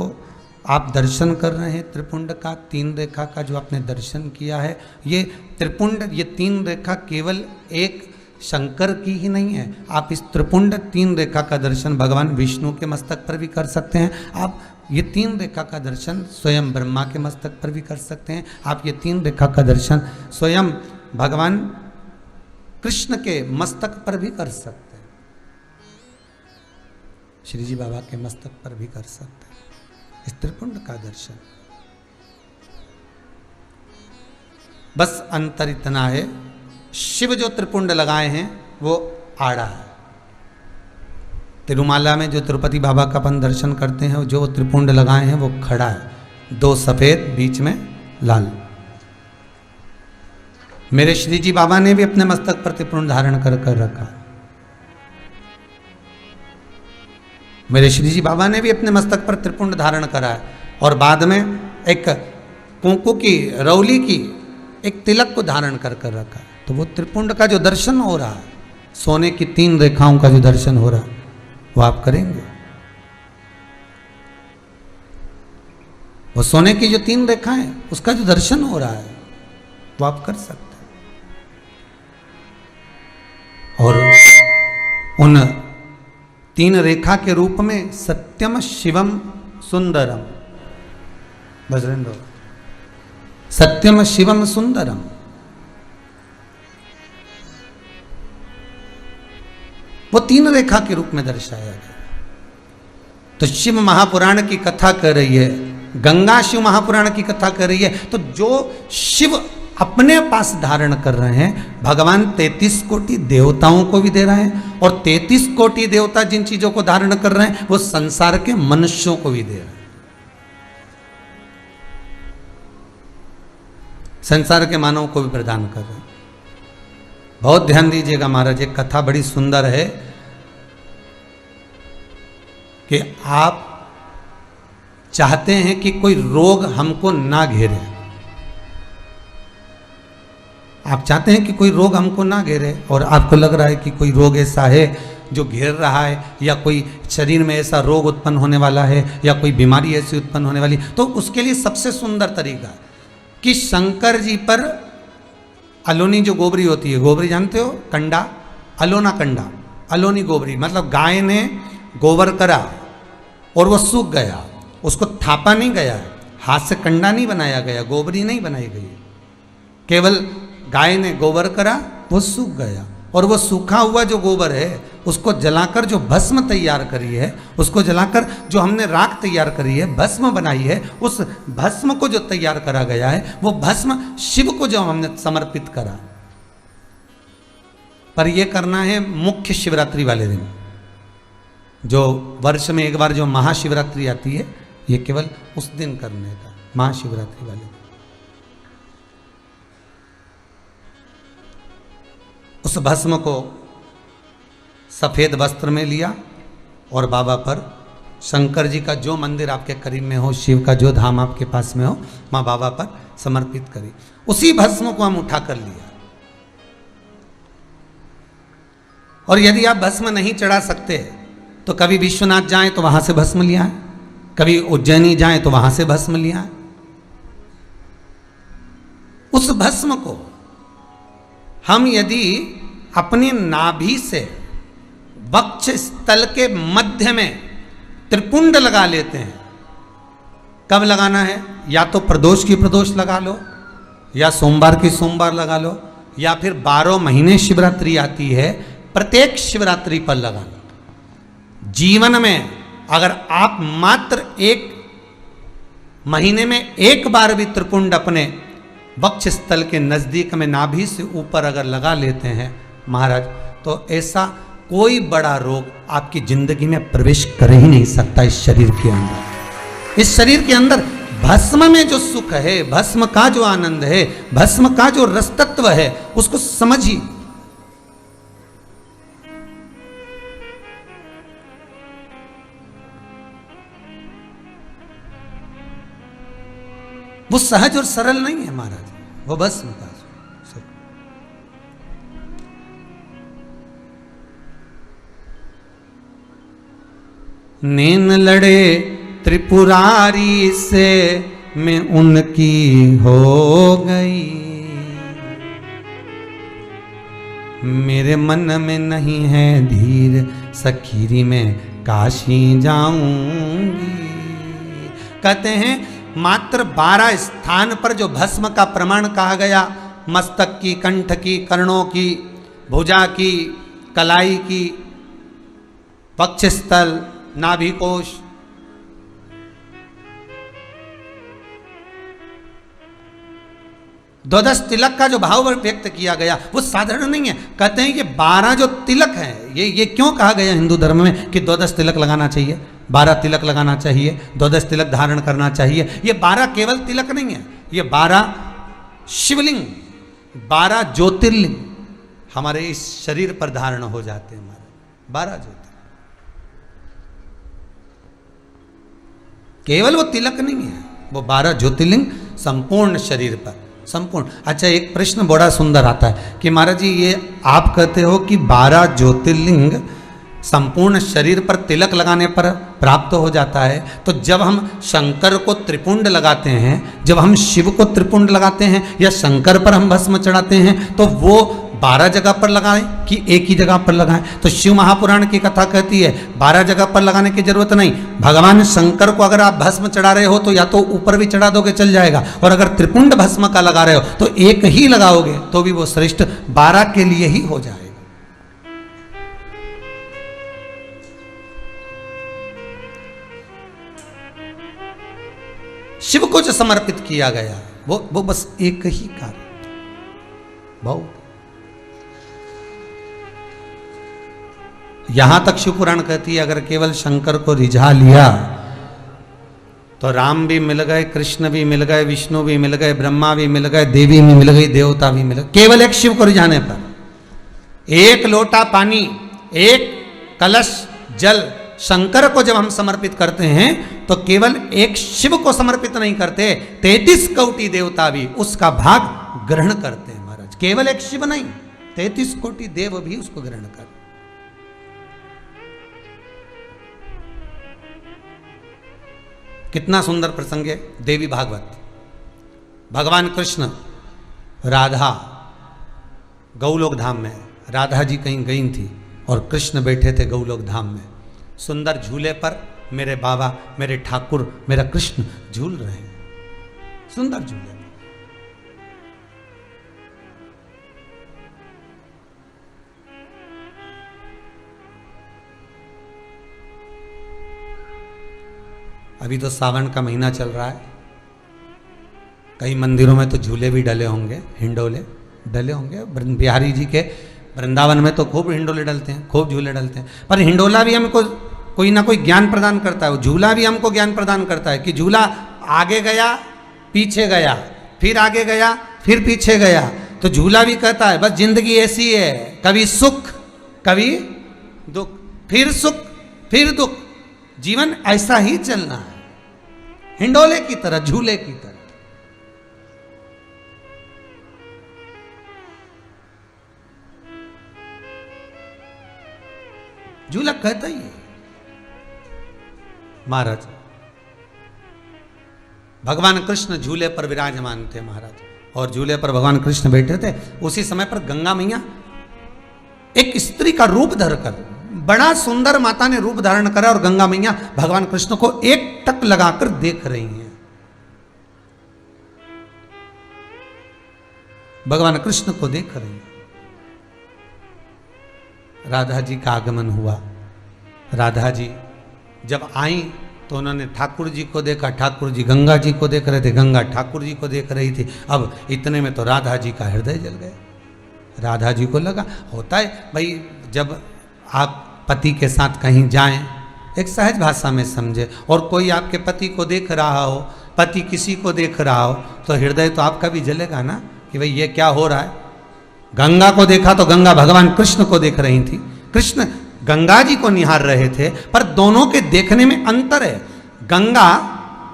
आप दर्शन कर रहे हैं, त्रिपुंड का 3 रेखा का जो आपने दर्शन किया है, ये त्रिपुंड, ये 3 रेखा केवल एक शंकर की ही नहीं है। आप इस त्रिपुंड 3 रेखा का दर्शन भगवान विष्णु के मस्तक पर भी कर सकते हैं, आप ये 3 रेखा का दर्शन स्वयं ब्रह्मा के मस्तक पर भी कर सकते हैं, आप ये 3 रेखा का दर्शन स्वयं भगवान कृष्ण के मस्तक पर भी कर सकते हैं, श्री जी बाबा के मस्तक पर भी कर सकते हैं इस त्रिपुंड का दर्शन। बस अंतर इतना है, शिव जो त्रिपुंड लगाए हैं वो आड़ा है, तिरुमाला में जो तिरुपति बाबा का अपन दर्शन करते हैं जो त्रिपुंड लगाए हैं वो खड़ा है, 2 सफेद बीच में लाल। मेरे श्री जी बाबा ने भी अपने मस्तक पर त्रिपुंड धारण कर रखा। मेरे श्री जी बाबा ने भी अपने मस्तक पर त्रिपुंड धारण करा है और बाद में एक कुंकू की रौली की एक तिलक को धारण कर कर रखा है। तो वो त्रिपुंड का जो दर्शन हो रहा है, सोने की 3 रेखाओं का जो दर्शन हो रहा है, वो आप करेंगे। वो सोने की जो 3 रेखाएं, उसका जो दर्शन हो रहा है, वो आप कर सकते हैं। और उन 3 रेखा के रूप में सत्यम शिवम सुंदरम, बजरंग, सत्यम शिवम सुंदरम, वो 3 रेखा के रूप में दर्शाया गया। तो शिव महापुराण की कथा कर रही है, गंगा शिव महापुराण की कथा कर रही है। तो जो शिव अपने पास धारण कर रहे हैं, भगवान 33 कोटि देवताओं को भी दे रहे हैं, और 33 कोटि देवता जिन चीजों को धारण कर रहे हैं, वो संसार के मनुष्यों को भी दे रहे हैं। संसार के मानव को भी प्रदान कर रहे हैं। बहुत ध्यान दीजिएगा महाराज, एक कथा बड़ी सुंदर है कि आप चाहते हैं कि कोई रोग हमको ना घेरे, आप चाहते हैं कि कोई रोग हमको ना घेरे, और आपको लग रहा है कि कोई रोग ऐसा है जो घेर रहा है, या कोई शरीर में ऐसा रोग उत्पन्न होने वाला है, या कोई बीमारी ऐसी उत्पन्न होने वाली। तो उसके लिए सबसे सुंदर तरीका कि शंकर जी पर अलोनी जो गोबरी होती है, गोबरी जानते हो, कंडा, अलोना कंडा, अलोनी गोबरी, मतलब गाय ने गोबर करा और वो सूख गया, उसको थापा नहीं गया, हाथ से कंडा नहीं बनाया गया, गोबरी नहीं बनाई गई, केवल गाय ने गोबर करा, वो सूख गया, और वो सूखा हुआ जो गोबर है उसको जलाकर जो भस्म तैयार करी है, उसको जलाकर जो हमने राख तैयार करी है, भस्म बनाई है, उस भस्म को जो तैयार करा गया है, वो भस्म शिव को जो हमने समर्पित करा। पर ये करना है मुख्य शिवरात्रि वाले दिन, जो वर्ष में एक बार जो महाशिवरात्रि आती है, ये केवल उस दिन करने का, महाशिवरात्रि वाले दिन। उस भस्म को सफेद वस्त्र में लिया और बाबा पर, शंकर जी का जो मंदिर आपके करीब में हो, शिव का जो धाम आपके पास में हो, माँ बाबा पर समर्पित करी। उसी भस्म को हम उठा कर लिया। और यदि आप भस्म नहीं चढ़ा सकते तो कभी विश्वनाथ जाएं तो वहां से भस्म लिया है, कभी उज्जैनी जाएं तो वहां से भस्म लिया है। उस भस्म को हम यदि अपने नाभि से वक्ष स्थल के मध्य में त्रिपुंड लगा लेते हैं, कब लगाना है, या तो प्रदोष की प्रदोष लगा लो, या सोमवार की सोमवार लगा लो, या फिर 12 महीने शिवरात्रि आती है, प्रत्येक शिवरात्रि पर लगा लो। जीवन में अगर आप मात्र 1 महीने में एक बार भी त्रिपुंड अपने वक्ष स्थल के नजदीक में नाभि से ऊपर अगर लगा लेते हैं महाराज, तो ऐसा कोई बड़ा रोग आपकी जिंदगी में प्रवेश कर ही नहीं सकता। इस शरीर के अंदर, इस शरीर के अंदर भस्म में जो सुख है, भस्म का जो आनंद है, भस्म का जो रसतत्व है, उसको समझिए। वो सहज और सरल नहीं है महाराज, वो भस्म का नैन लड़े त्रिपुरारी से मैं उनकी हो गई, मेरे मन में नहीं है धीर, सखीरी में काशी जाऊंगी। कहते हैं मात्र 12 स्थान पर जो भस्म का प्रमाण कहा गया, मस्तक की, कंठ की, कर्णों की, भुजा की, कलाई की, वक्षस्थल, नाभिकोश, द्वादश तिलक का जो भाव व्यक्त किया गया वो साधारण नहीं है। कहते हैं कि 12 जो तिलक है, ये क्यों कहा गया हिंदू धर्म में कि द्वादश तिलक लगाना चाहिए, 12 तिलक लगाना चाहिए, द्वादश तिलक धारण करना चाहिए। ये 12 केवल तिलक नहीं है, ये 12 शिवलिंग, 12 ज्योतिर्लिंग हमारे इस शरीर पर धारण हो जाते हैं। हमारे 12 ज्योतिर्लिंग, केवल वो तिलक नहीं है, वो 12 ज्योतिर्लिंग संपूर्ण शरीर पर, संपूर्ण। अच्छा, एक प्रश्न बड़ा सुंदर आता है कि महाराज जी ये आप कहते हो कि 12 ज्योतिर्लिंग संपूर्ण शरीर पर तिलक लगाने पर प्राप्त हो जाता है, तो जब हम शंकर को त्रिपुंड लगाते हैं, जब हम शिव को त्रिपुंड लगाते हैं या शंकर पर हम भस्म चढ़ाते हैं, तो वो 12 जगह पर लगाएं कि एक ही जगह पर लगाएं? तो शिव महापुराण की कथा कहती है 12 जगह पर लगाने की जरूरत नहीं। भगवान शंकर को अगर आप भस्म चढ़ा रहे हो तो या तो ऊपर भी चढ़ा दोगे चल जाएगा, और अगर त्रिपुंड भस्म का लगा रहे हो तो एक ही लगाओगे तो भी वो श्रेष्ठ 12 के लिए ही हो जाएगा। शिव को जो समर्पित किया गया वो बस एक ही कार्य, बहुत। यहां तक शिव पुराण कहती है अगर केवल शंकर को रिझा लिया तो राम भी मिल गए, कृष्ण भी मिल गए, विष्णु भी मिल गए, ब्रह्मा भी मिल गए, देवी भी मिल गई, देवता भी मिल गए, केवल एक शिव को रिझाने पर। एक लोटा पानी, एक कलश जल शंकर को जब हम समर्पित करते हैं तो केवल एक शिव को समर्पित नहीं करते, 33 कोटि देवता भी उसका भाग ग्रहण करते हैं महाराज। केवल एक शिव नहीं, 33 कोटि देव भी उसको ग्रहण करते। कितना सुंदर प्रसंग है देवी भागवत। भगवान कृष्ण राधा गौलोक धाम में, राधा जी कहीं गई थी और कृष्ण बैठे थे गौलोक धाम में, सुंदर झूले पर मेरे बाबा, मेरे ठाकुर, मेरा कृष्ण झूल रहे हैं, सुंदर झूले। अभी तो सावन का महीना चल रहा है, कई मंदिरों में तो झूले भी डले होंगे, हिंडोले डले होंगे। बिहारी जी के वृंदावन में तो खूब हिंडोले डलते हैं, खूब झूले डलते हैं। पर हिंडोला भी हमको कोई ना कोई ज्ञान प्रदान करता है, वो झूला भी हमको ज्ञान प्रदान करता है कि झूला आगे गया, पीछे गया, फिर आगे गया, फिर पीछे गया। तो झूला भी कहता है बस जिंदगी ऐसी है, कभी सुख कभी दुख, फिर सुख फिर दुख, जीवन ऐसा ही चलना है, हिंडोले की तरह, झूले की तरह। झूला कहता ही है। महाराज भगवान कृष्ण झूले पर विराजमान थे महाराज, और झूले पर भगवान कृष्ण बैठे थे। उसी समय पर गंगा मैया एक स्त्री का रूप धरकर, बड़ा सुंदर माता ने रूप धारण करा, और गंगा मैया भगवान कृष्ण को एक टक लगाकर देख रही हैं। भगवान कृष्ण को देख रही हैं। राधा जी का आगमन हुआ। राधा जी जब आई तो उन्होंने ठाकुर जी को देखा, ठाकुर जी गंगा जी को देख रहे थे, गंगा ठाकुर जी को देख रही थी। अब इतने में तो राधा जी का हृदय जल गया। राधा जी को लगा, होता है भाई, जब आप पति के साथ कहीं जाएं, एक सहज भाषा में समझे, और कोई आपके पति को देख रहा हो, पति किसी को देख रहा हो, तो हृदय तो आपका भी जलेगा ना कि भाई ये क्या हो रहा है। गंगा को देखा तो गंगा भगवान कृष्ण को देख रही थी, कृष्ण गंगा जी को निहार रहे थे, पर दोनों के देखने में अंतर है। गंगा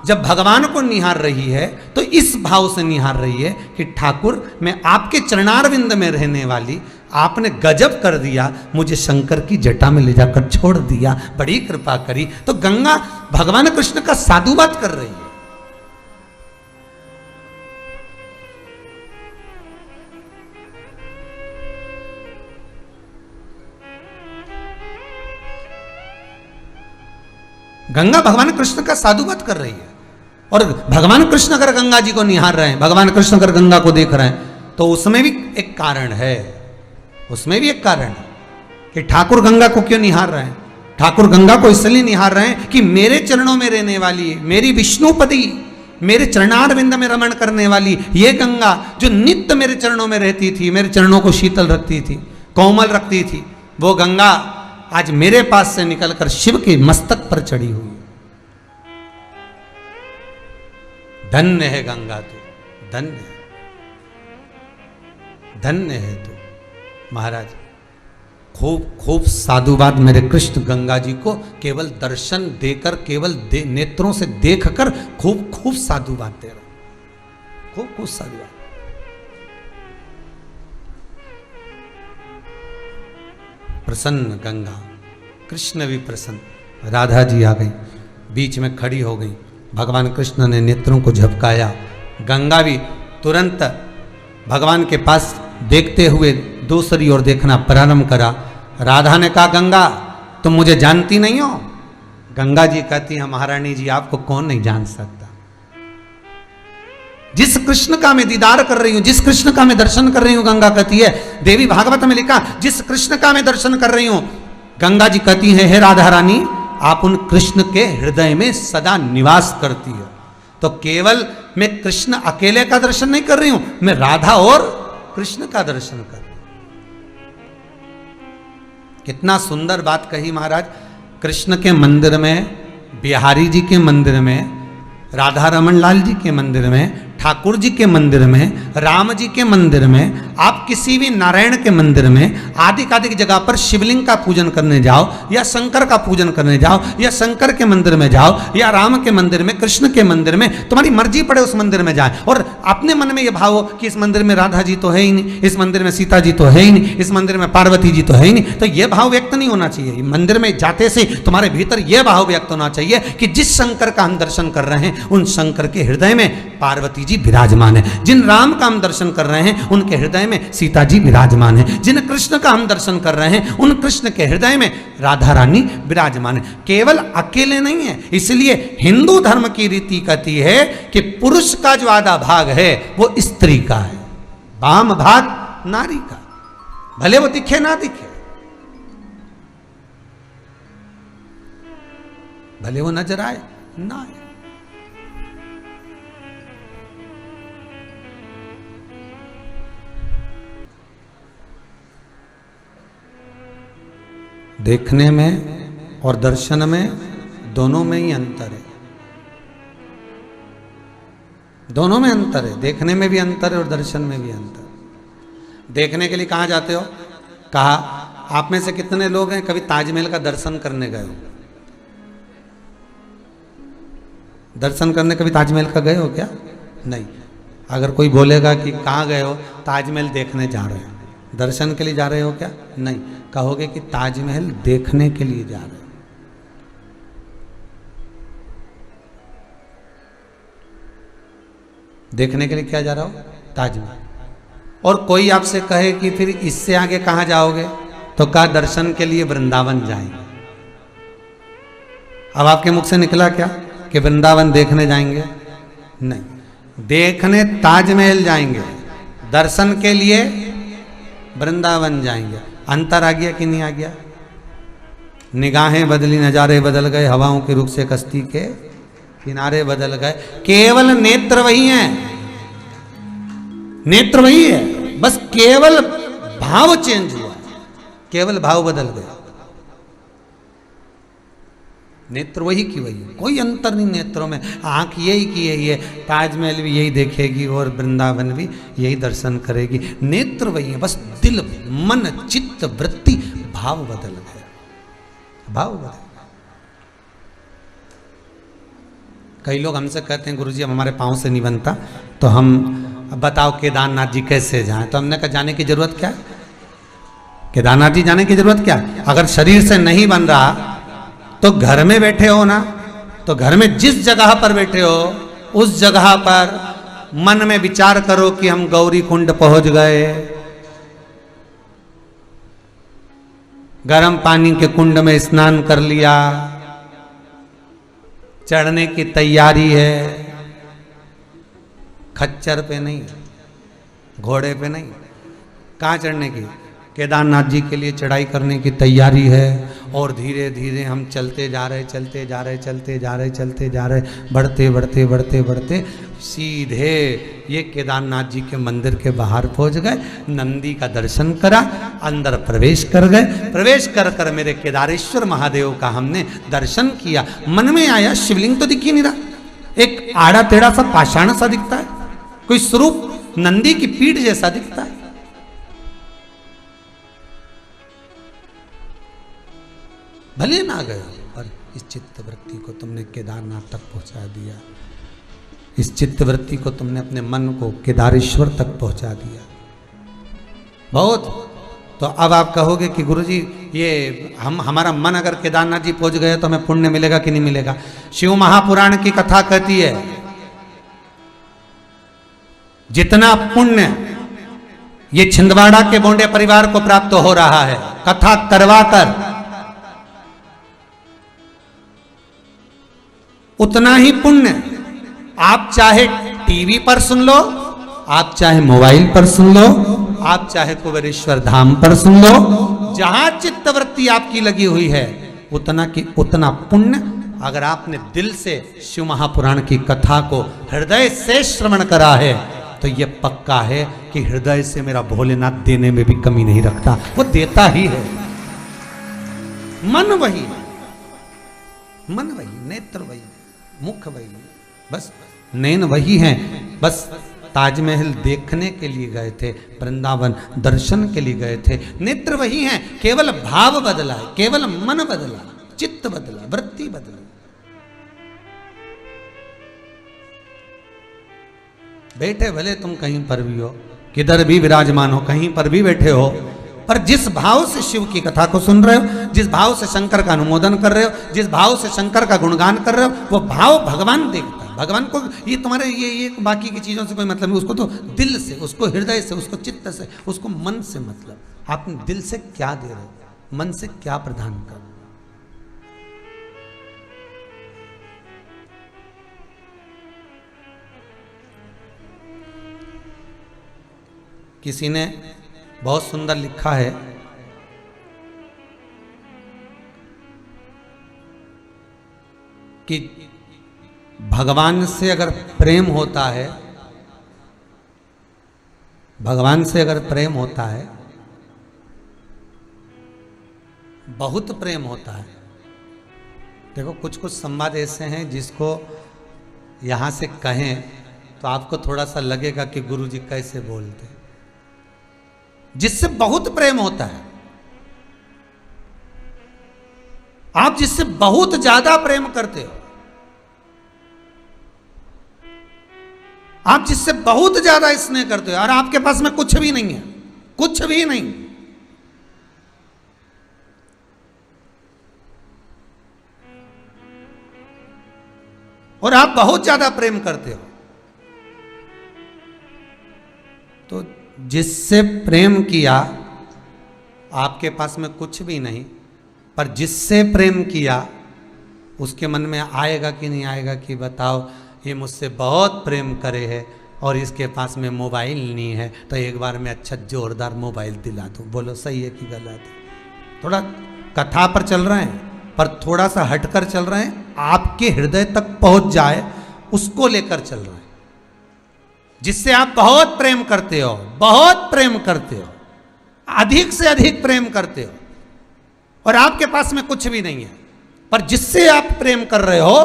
जब भगवान को निहार रही है तो इस भाव से निहार रही है कि ठाकुर मैं आपके चरणारविंद में रहने वाली, आपने गजब कर दिया, मुझे शंकर की जटा में ले जाकर छोड़ दिया, बड़ी कृपा करी। तो गंगा भगवान कृष्ण का साधुवाद कर रही है। गंगा भगवान कृष्ण का साधुवाद कर रही है, और भगवान कृष्ण अगर गंगा जी को निहार रहे हैं, भगवान कृष्ण अगर गंगा को देख रहे हैं, तो उसमें भी एक कारण है, उसमें भी एक कारण है कि ठाकुर गंगा को क्यों निहार रहे हैं। ठाकुर गंगा को इसलिए निहार रहे हैं कि मेरे चरणों में रहने वाली, मेरी विष्णुपदी, मेरे चरणारविंद में रमण करने वाली ये गंगा जो नित्य मेरे चरणों में रहती थी, मेरे चरणों को शीतल रखती थी, कोमल रखती थी, वो गंगा आज मेरे पास से निकलकर शिव के मस्तक पर चढ़ी हुई। धन्य है गंगा तू, धन्य है, धन्य है तू। महाराज खूब खूब साधुवाद मेरे कृष्ण गंगा जी को केवल दर्शन देकर, केवल नेत्रों से देखकर खूब खूब साधुवाद दे रहा, खूब खूब साधुवाद। प्रसन्न गंगा, कृष्ण भी प्रसन्न। राधा जी आ गई, बीच में खड़ी हो गई, भगवान कृष्ण ने नेत्रों को झपकाया, गंगा भी तुरंत भगवान के पास देखते हुए दूसरी ओर देखना प्रारंभ करा। राधा ने कहा, गंगा तुम मुझे जानती नहीं हो? गंगा जी कहती है, महारानी जी आपको कौन नहीं जान सकता। जिस कृष्ण का मैं दीदार कर रही हूं, जिस कृष्ण का मैं दर्शन कर रही हूं, गंगा कहती है, देवी भागवत में लिखा, जिस कृष्ण का मैं दर्शन कर रही हूं, गंगा जी कहती है, हे राधा रानी आप उन कृष्ण के हृदय में सदा निवास करती है। तो केवल मैं कृष्ण अकेले का दर्शन नहीं कर रही हूं, मैं राधा और कृष्ण का दर्शन कर रही हूं। कितना सुंदर बात कही महाराज। कृष्ण के मंदिर में, बिहारी जी के मंदिर में, राधा रमन लाल जी के मंदिर में, ठाकुर जी के मंदिर में, राम जी के मंदिर में, आप किसी भी नारायण के मंदिर में, आदि जगह पर शिवलिंग का पूजन करने जाओ, या शंकर का पूजन करने जाओ, या शंकर के मंदिर में जाओ, या राम के मंदिर में, कृष्ण के मंदिर में, तुम्हारी मर्जी पड़े उस मंदिर में जाए, और अपने मन में यह भाव हो कि इस मंदिर में राधा जी तो है ही नहीं, इस मंदिर में सीता जी तो है ही नहीं, इस मंदिर में पार्वती जी तो है ही नहीं, तो यह भाव व्यक्त नहीं होना चाहिए। मंदिर में जाते से तुम्हारे भीतर यह भाव व्यक्त होना चाहिए कि जिस शंकर का हम दर्शन कर रहे हैं, उन शंकर के हृदय में पार्वती जी विराजमान है। जिन राम का हम दर्शन कर रहे हैं, उनके हृदय में सीता जी विराजमान है। जिन कृष्ण का हम दर्शन कर रहे हैं, उन कृष्ण के हृदय में राधा रानी विराजमान है। केवल अकेले नहीं है। इसलिए हिंदू धर्म की रीति कहती है कि पुरुष का जो आधा भाग है वो स्त्री का है, वाम भाग नारी का, भले वो दिखे ना दिखे, भले वो नजर आए ना आए। देखने में और दर्शन में, दोनों में ही अंतर है। दोनों में अंतर है, देखने में भी अंतर है और दर्शन में भी अंतर। देखने के लिए कहाँ जाते हो? कहा, आप में से कितने लोग हैं कभी ताजमहल का दर्शन करने गए हो? दर्शन करने कभी ताजमहल का गए हो क्या? नहीं। अगर कोई बोलेगा कि कहाँ गए हो, ताजमहल देखने जा रहे हैं, दर्शन के लिए जा रहे हो क्या? नहीं। कहोगे कि ताजमहल देखने के लिए जा रहे हो। देखने के लिए क्या जा रहा हो? ताजमहल। और कोई आपसे कहे कि फिर इससे आगे कहाँ जाओगे, तो कहा दर्शन के लिए वृंदावन जाएंगे। अब आपके मुख से निकला क्या कि वृंदावन देखने जाएंगे? नहीं, देखने ताजमहल जाएंगे, दर्शन के लिए वृंदावन जाएंगे। अंतर आ गया कि नहीं आ गया? निगाहें बदली, नजारे बदल गए, हवाओं के रुख से कश्ती के किनारे बदल गए। केवल नेत्र वही हैं, नेत्र वही है, बस केवल भाव चेंज हुआ, केवल भाव बदल गए। नेत्र वही की वही, कोई अंतर नहीं नेत्रों में। आंख यही की यही है, ताजमहल भी यही देखेगी और वृंदावन भी यही दर्शन करेगी। नेत्र वही है, बस दिल, मन, चित्त, वृत्ति, भाव बदल गए, भाव बदल गए। कई लोग हमसे कहते हैं, गुरुजी अब हमारे पाँव से नहीं बनता, तो हम बताओ केदारनाथ जी कैसे जाएं? तो हमने कहा जाने की जरूरत क्या है? केदारनाथ जी जाने की जरूरत क्या है? अगर शरीर से नहीं बन रहा तो घर में बैठे हो ना, तो घर में जिस जगह पर बैठे हो उस जगह पर मन में विचार करो कि हम गौरी कुंड पहुंच गए, गर्म पानी के कुंड में स्नान कर लिया, चढ़ने की तैयारी है, खच्चर पे नहीं, घोड़े पे नहीं, कहाँ चढ़ने की? केदारनाथ जी के लिए चढ़ाई करने की तैयारी है। और धीरे धीरे हम चलते जा रहे, चलते जा रहे, चलते जा रहे, चलते जा रहे, बढ़ते बढ़ते बढ़ते बढ़ते सीधे ये केदारनाथ जी के मंदिर के बाहर पहुंच गए, नंदी का दर्शन करा, अंदर प्रवेश कर गए। प्रवेश कर कर मेरे केदारेश्वर महादेव का हमने दर्शन किया। मन में आया शिवलिंग तो दिख ही नहीं रहा, एक आड़ा टेढ़ा सा पाषाण सा दिखता है, कोई स्वरूप नंदी की पीठ जैसा दिखता है। भले ना गए, पर इस चित्त वृत्ति को तुमने केदारनाथ तक पहुंचा दिया, इस चित्त वृत्ति को तुमने अपने मन को केदारेश्वर तक पहुंचा दिया। बहुत। तो अब आप कहोगे कि गुरुजी ये हमारा मन अगर केदारनाथ जी पहुंच गए तो हमें पुण्य मिलेगा कि नहीं मिलेगा? शिव महापुराण की कथा कहती है जितना पुण्य ये छिंदवाड़ा के बोंडे परिवार को प्राप्त हो रहा है कथा करवाकर, उतना ही पुण्य आप चाहे टीवी पर सुन लो, आप चाहे मोबाइल पर सुन लो, आप चाहे कुबेरेश्वर धाम पर सुन लो, जहां चित्तवृत्ति आपकी लगी हुई है उतना पुण्य अगर आपने दिल से शिव महापुराण की कथा को हृदय से श्रवण करा है तो यह पक्का है कि हृदय से मेरा भोलेनाथ देने में भी कमी नहीं रखता, वो देता ही है। मन वही, मन वही, नेत्र वही, मुख वही, बस नैन वही हैं। बस ताजमहल देखने के लिए गए थे, वृंदावन दर्शन के लिए गए थे, नेत्र वही हैं, केवल भाव बदला है, केवल मन बदला, चित्त बदला, वृत्ति बदला। बैठे भले तुम कहीं पर भी हो, किधर भी विराजमान हो, कहीं पर भी बैठे हो, पर जिस भाव से शिव की कथा को सुन रहे हो, जिस भाव से शंकर का अनुमोदन कर रहे हो, जिस भाव से शंकर का गुणगान कर रहे हो, वो भाव भगवान देखता है। भगवान को ये तुम्हारे ये बाकी की चीज़ों से कोई मतलब नहीं, उसको तो दिल से, उसको हृदय से, उसको चित्त से, उसको मन से मतलब। आप दिल से क्या दे रहे हो, मन से क्या प्रदान कर रहे हो। किसी ने बहुत सुंदर लिखा है कि भगवान से अगर प्रेम होता है, भगवान से अगर प्रेम होता है, बहुत प्रेम होता है। देखो कुछ कुछ संवाद ऐसे हैं जिसको यहां से कहें तो आपको थोड़ा सा लगेगा कि गुरुजी कैसे बोलते, जिससे बहुत प्रेम होता है। आप जिससे बहुत ज्यादा प्रेम करते हो, आप जिससे बहुत ज्यादा स्नेह करते हो और आपके पास में कुछ भी नहीं है, कुछ भी नहीं, और आप बहुत ज्यादा प्रेम करते हो, तो जिससे प्रेम किया आपके पास में कुछ भी नहीं, पर जिससे प्रेम किया उसके मन में आएगा कि नहीं आएगा कि बताओ ये मुझसे बहुत प्रेम करे है और इसके पास में मोबाइल नहीं है, तो एक बार में अच्छा जोरदार मोबाइल दिला दूं। बोलो सही है कि गलत है? थोड़ा कथा पर चल रहे हैं, पर थोड़ा सा हटकर चल रहे हैं, आपके हृदय तक पहुंच जाए उसको लेकर चल रहे हैं। जिससे आप बहुत प्रेम करते हो, बहुत प्रेम करते हो, अधिक से अधिक प्रेम करते हो, और आपके पास में कुछ भी नहीं है, पर जिससे आप प्रेम कर रहे हो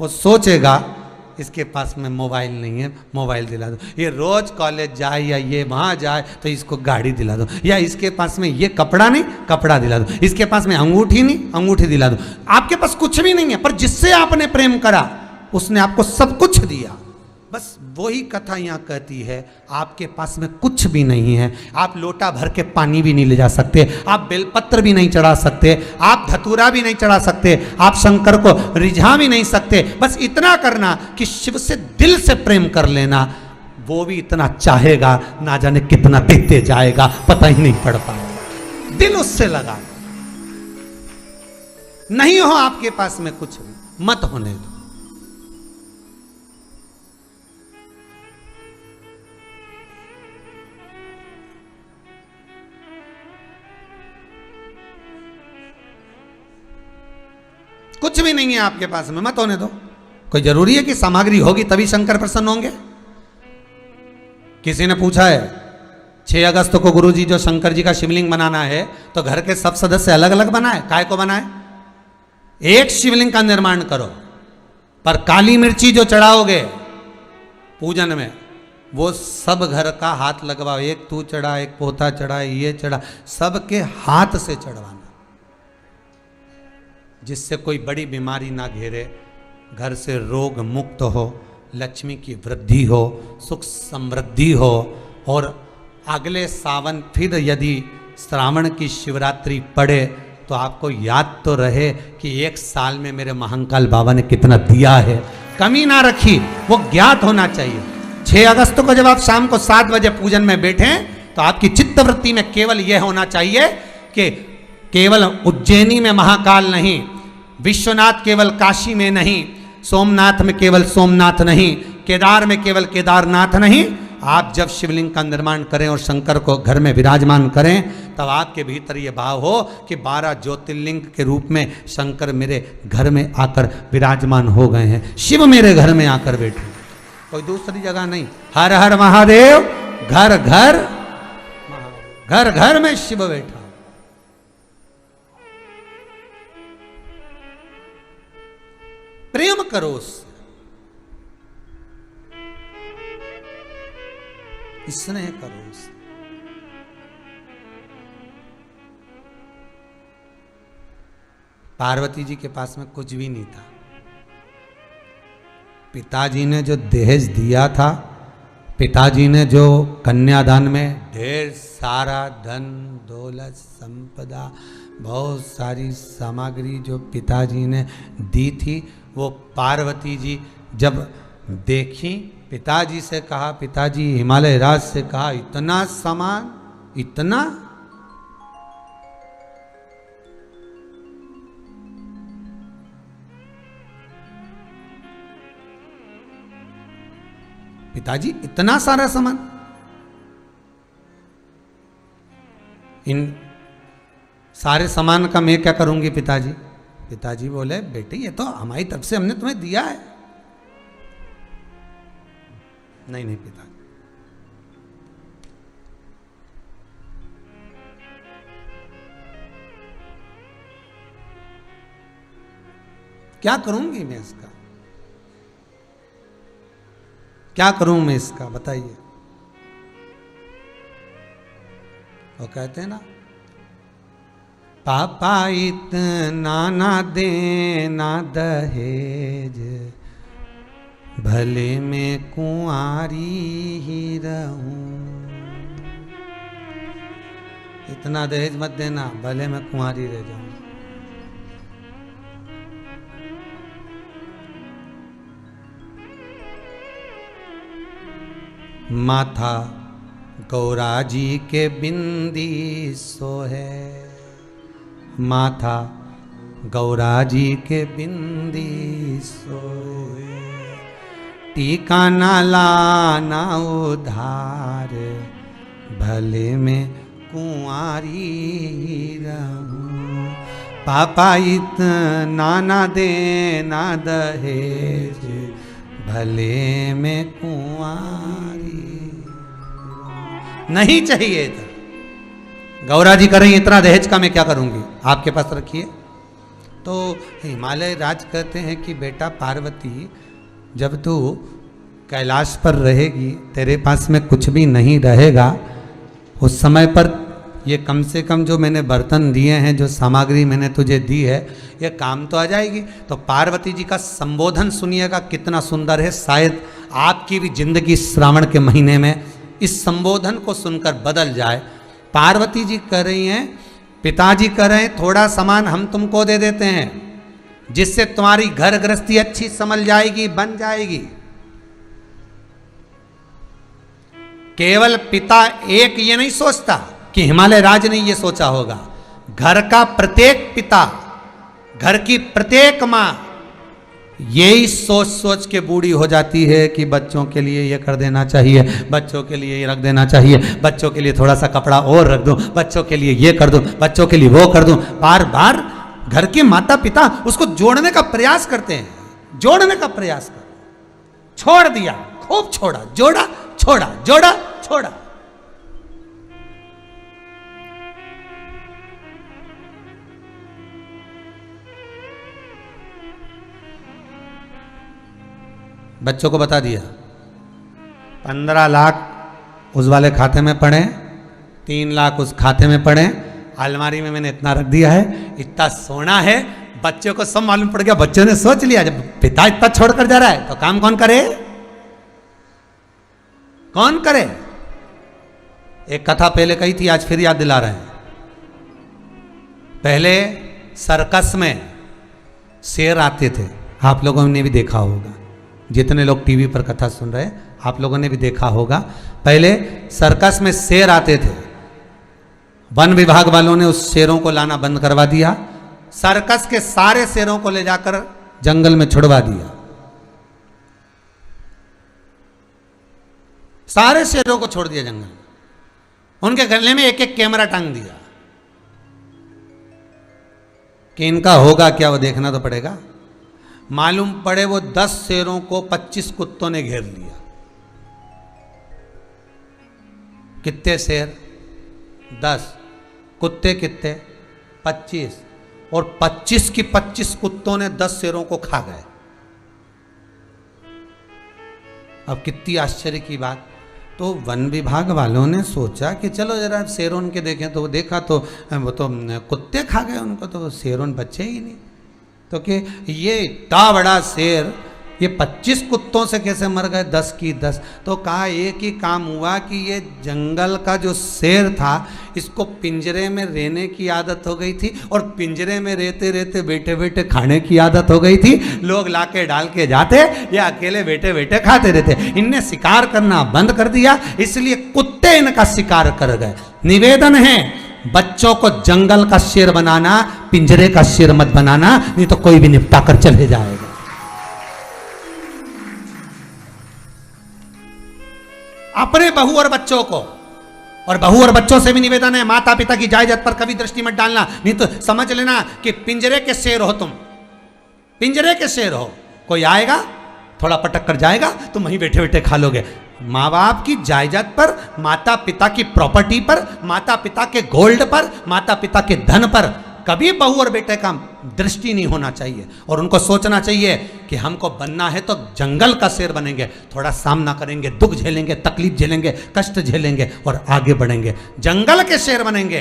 वो सोचेगा इसके पास में मोबाइल नहीं है, मोबाइल दिला दो, ये रोज कॉलेज जाए या ये वहां जाए तो इसको गाड़ी दिला दो, या इसके पास में ये कपड़ा नहीं, कपड़ा दिला दो, इसके पास में अंगूठी नहीं, अंगूठी दिला दो। आपके पास कुछ भी नहीं है, पर जिससे आपने प्रेम करा उसने आपको सब कुछ दिया। बस वही कथा यहाँ कहती है, आपके पास में कुछ भी नहीं है, आप लोटा भर के पानी भी नहीं ले जा सकते, आप बेलपत्र भी नहीं चढ़ा सकते, आप धतूरा भी नहीं चढ़ा सकते, आप शंकर को रिझा भी नहीं सकते। बस इतना करना कि शिव से दिल से प्रेम कर लेना, वो भी इतना चाहेगा ना जाने कितना देते जाएगा, पता ही नहीं पड़ पाएगा। दिल उससे लगा, नहीं हो आपके पास में कुछ भी, मत होने दो। कुछ भी नहीं है आपके पास में, मत होने दो। कोई जरूरी है कि सामग्री होगी तभी शंकर प्रसन्न होंगे? किसी ने पूछा है 6 अगस्त को गुरुजी जो शंकर जी का शिवलिंग बनाना है तो घर के सब सदस्य अलग अलग बनाए, काय को बनाए? एक शिवलिंग का निर्माण करो, पर काली मिर्ची जो चढ़ाओगे पूजन में वो सब घर का हाथ लगवाओ, एक तू चढ़ा, एक पोता चढ़ा, ये चढ़ा, सबके हाथ से चढ़वाना। जिससे कोई बड़ी बीमारी ना घेरे, घर से रोग मुक्त हो, लक्ष्मी की वृद्धि हो, सुख समृद्धि हो। और अगले सावन फिर यदि श्रावण की शिवरात्रि पड़े तो आपको याद तो रहे कि एक साल में मेरे महाकाल बाबा ने कितना दिया है, कमी ना रखी, वो ज्ञात होना चाहिए। 6 अगस्त को जब आप शाम को 7 बजे पूजन में बैठे तो आपकी चित्तवृत्ति में केवल यह होना चाहिए कि केवल उज्जैनी में महाकाल नहीं, विश्वनाथ केवल काशी में नहीं, सोमनाथ में केवल सोमनाथ नहीं, केदार में केवल केदारनाथ नहीं। आप जब शिवलिंग का निर्माण करें और शंकर को घर में विराजमान करें तब आपके भीतर ये भाव हो कि 12 ज्योतिर्लिंग के रूप में शंकर मेरे घर में आकर विराजमान हो गए हैं, शिव मेरे घर में आकर बैठे, कोई दूसरी जगह नहीं। हर हर महादेव, घर घर घर घर में शिव बैठा। प्रेम करो उससे, स्नेह करो उससे। पार्वती जी के पास में कुछ भी नहीं था। पिताजी ने जो दहेज दिया था, पिताजी ने जो कन्यादान में ढेर सारा धन दौलत संपदा बहुत सारी सामग्री जो पिताजी ने दी थी, वो पार्वती जी जब देखी, पिताजी से कहा, पिताजी हिमालय राज से कहा, इतना सामान, इतना। पिताजी इतना सारा सामान, इन सारे सामान का मैं क्या करूंगी पिताजी? पिताजी बोले, बेटे ये तो हमारी तरफ से हमने तुम्हें दिया है। नहीं नहीं पिताजी, क्या करूंगी मैं इसका, क्या करूं मैं इसका, बताइए। वो कहते हैं ना, पापा इतना ना देना दहेज, भले मैं कुंवारी ही रहूं। इतना दहेज मत देना, भले मैं कुंवारी रह जाऊं। माथा गौरा जी के बिंदी सोहे, माथा गौरा जी के बिंदी सोहे, टीका ना लाना उधार, भले में कुंवारी रहूं। पापा इतना ना देना दहेज, भले में कुंवारी नहीं चाहिए था। गौरा जी करें इतना दहेज का मैं क्या करूंगी, आपके पास रखिए। तो हिमालय राज कहते हैं कि बेटा पार्वती, जब तू कैलाश पर रहेगी, तेरे पास में कुछ भी नहीं रहेगा, उस समय पर ये कम से कम जो मैंने बर्तन दिए हैं, जो सामग्री मैंने तुझे दी है, ये काम तो आ जाएगी। तो पार्वती जी का संबोधन सुनिएगा कितना सुंदर है। शायद आपकी भी जिंदगी श्रावण के महीने में इस संबोधन को सुनकर बदल जाए। पार्वती जी कह रही हैं, पिताजी कह रहे हैं, थोड़ा सामान हम तुमको दे देते हैं, जिससे तुम्हारी घर गृहस्थी अच्छी संभल जाएगी, बन जाएगी। केवल पिता एक ये नहीं सोचता कि हिमालय राज ने ये सोचा होगा, घर का प्रत्येक पिता, घर की प्रत्येक माँ यही सोच सोच के बूढ़ी हो जाती है कि बच्चों के लिए ये कर देना चाहिए, बच्चों के लिए ये रख देना चाहिए, बच्चों के लिए थोड़ा सा कपड़ा और रख दूं, बच्चों के लिए ये कर दूं, बच्चों के लिए वो कर दूं। बार बार घर के माता पिता उसको जोड़ने का प्रयास करते हैं, जोड़ने का प्रयास कर, छोड़ दिया, खूब छोड़ा, जोड़ा छोड़ा, जोड़ा छोड़ा। बच्चों को बता दिया 15 लाख उस वाले खाते में पड़े, 3 लाख उस खाते में पड़े, अलमारी में मैंने इतना रख दिया है, इतना सोना है, बच्चे को सब मालूम पड़ गया, बच्चों ने सोच लिया जब पिता इतना छोड़कर जा रहा है तो काम कौन करे, कौन करे। एक कथा पहले कही थी, आज फिर याद दिला रहे हैं। पहले सर्कस में शेर आते थे, आप लोगों ने भी देखा होगा, जितने लोग टीवी पर कथा सुन रहे हैं आप लोगों ने भी देखा होगा। पहले सर्कस में शेर आते थे, वन विभाग वालों ने उस शेरों को लाना बंद करवा दिया, सर्कस के सारे शेरों को ले जाकर जंगल में छुड़वा दिया, सारे शेरों को छोड़ दिया जंगल में, उनके गले में एक एक कैमरा टांग दिया कि इनका होगा क्या वो देखना तो पड़ेगा। मालूम पड़े वो 10 शेरों को 25 कुत्तों ने घेर लिया। कितने शेर? 10, कुत्ते कितने? 25, और 25 की 25 कुत्तों ने 10 शेरों को खा गए। अब कितनी आश्चर्य की बात। तो वन विभाग वालों ने सोचा कि चलो जरा शेरों के देखें, तो वो देखा तो वो तो कुत्ते खा गए उनको, तो शेरों बचे ही नहीं। तो कि ये इतना बड़ा शेर ये 25 कुत्तों से कैसे मर गए, 10 की 10। तो कहा एक ही काम हुआ कि ये जंगल का जो शेर था इसको पिंजरे में रहने की आदत हो गई थी, और पिंजरे में रहते रहते बैठे बैठे खाने की आदत हो गई थी। लोग लाके डाल के जाते, ये अकेले बैठे बैठे खाते रहते। इनने शिकार करना बंद कर दिया, इसलिए कुत्ते इनका शिकार कर गए। निवेदन है बच्चों को जंगल का शेर बनाना, पिंजरे का शेर मत बनाना, नहीं तो कोई भी निपटा कर चले जाएगा। अपने बहू और बच्चों को, और बहू और बच्चों से भी निवेदन है, माता पिता की जायदाद पर कभी दृष्टि मत डालना, नहीं तो समझ लेना कि पिंजरे के शेर हो तुम, पिंजरे के शेर हो। कोई आएगा थोड़ा पटक कर जाएगा, तुम वहीं बैठे बैठे खा लोगे। माँ बाप की जायदाद पर, माता पिता की प्रॉपर्टी पर, माता पिता के गोल्ड पर, माता पिता के धन पर कभी बहू और बेटे का दृष्टि नहीं होना चाहिए। और उनको सोचना चाहिए कि हमको बनना है तो जंगल का शेर बनेंगे, थोड़ा सामना करेंगे, दुख झेलेंगे, तकलीफ झेलेंगे, कष्ट झेलेंगे और आगे बढ़ेंगे। जंगल के शेर बनेंगे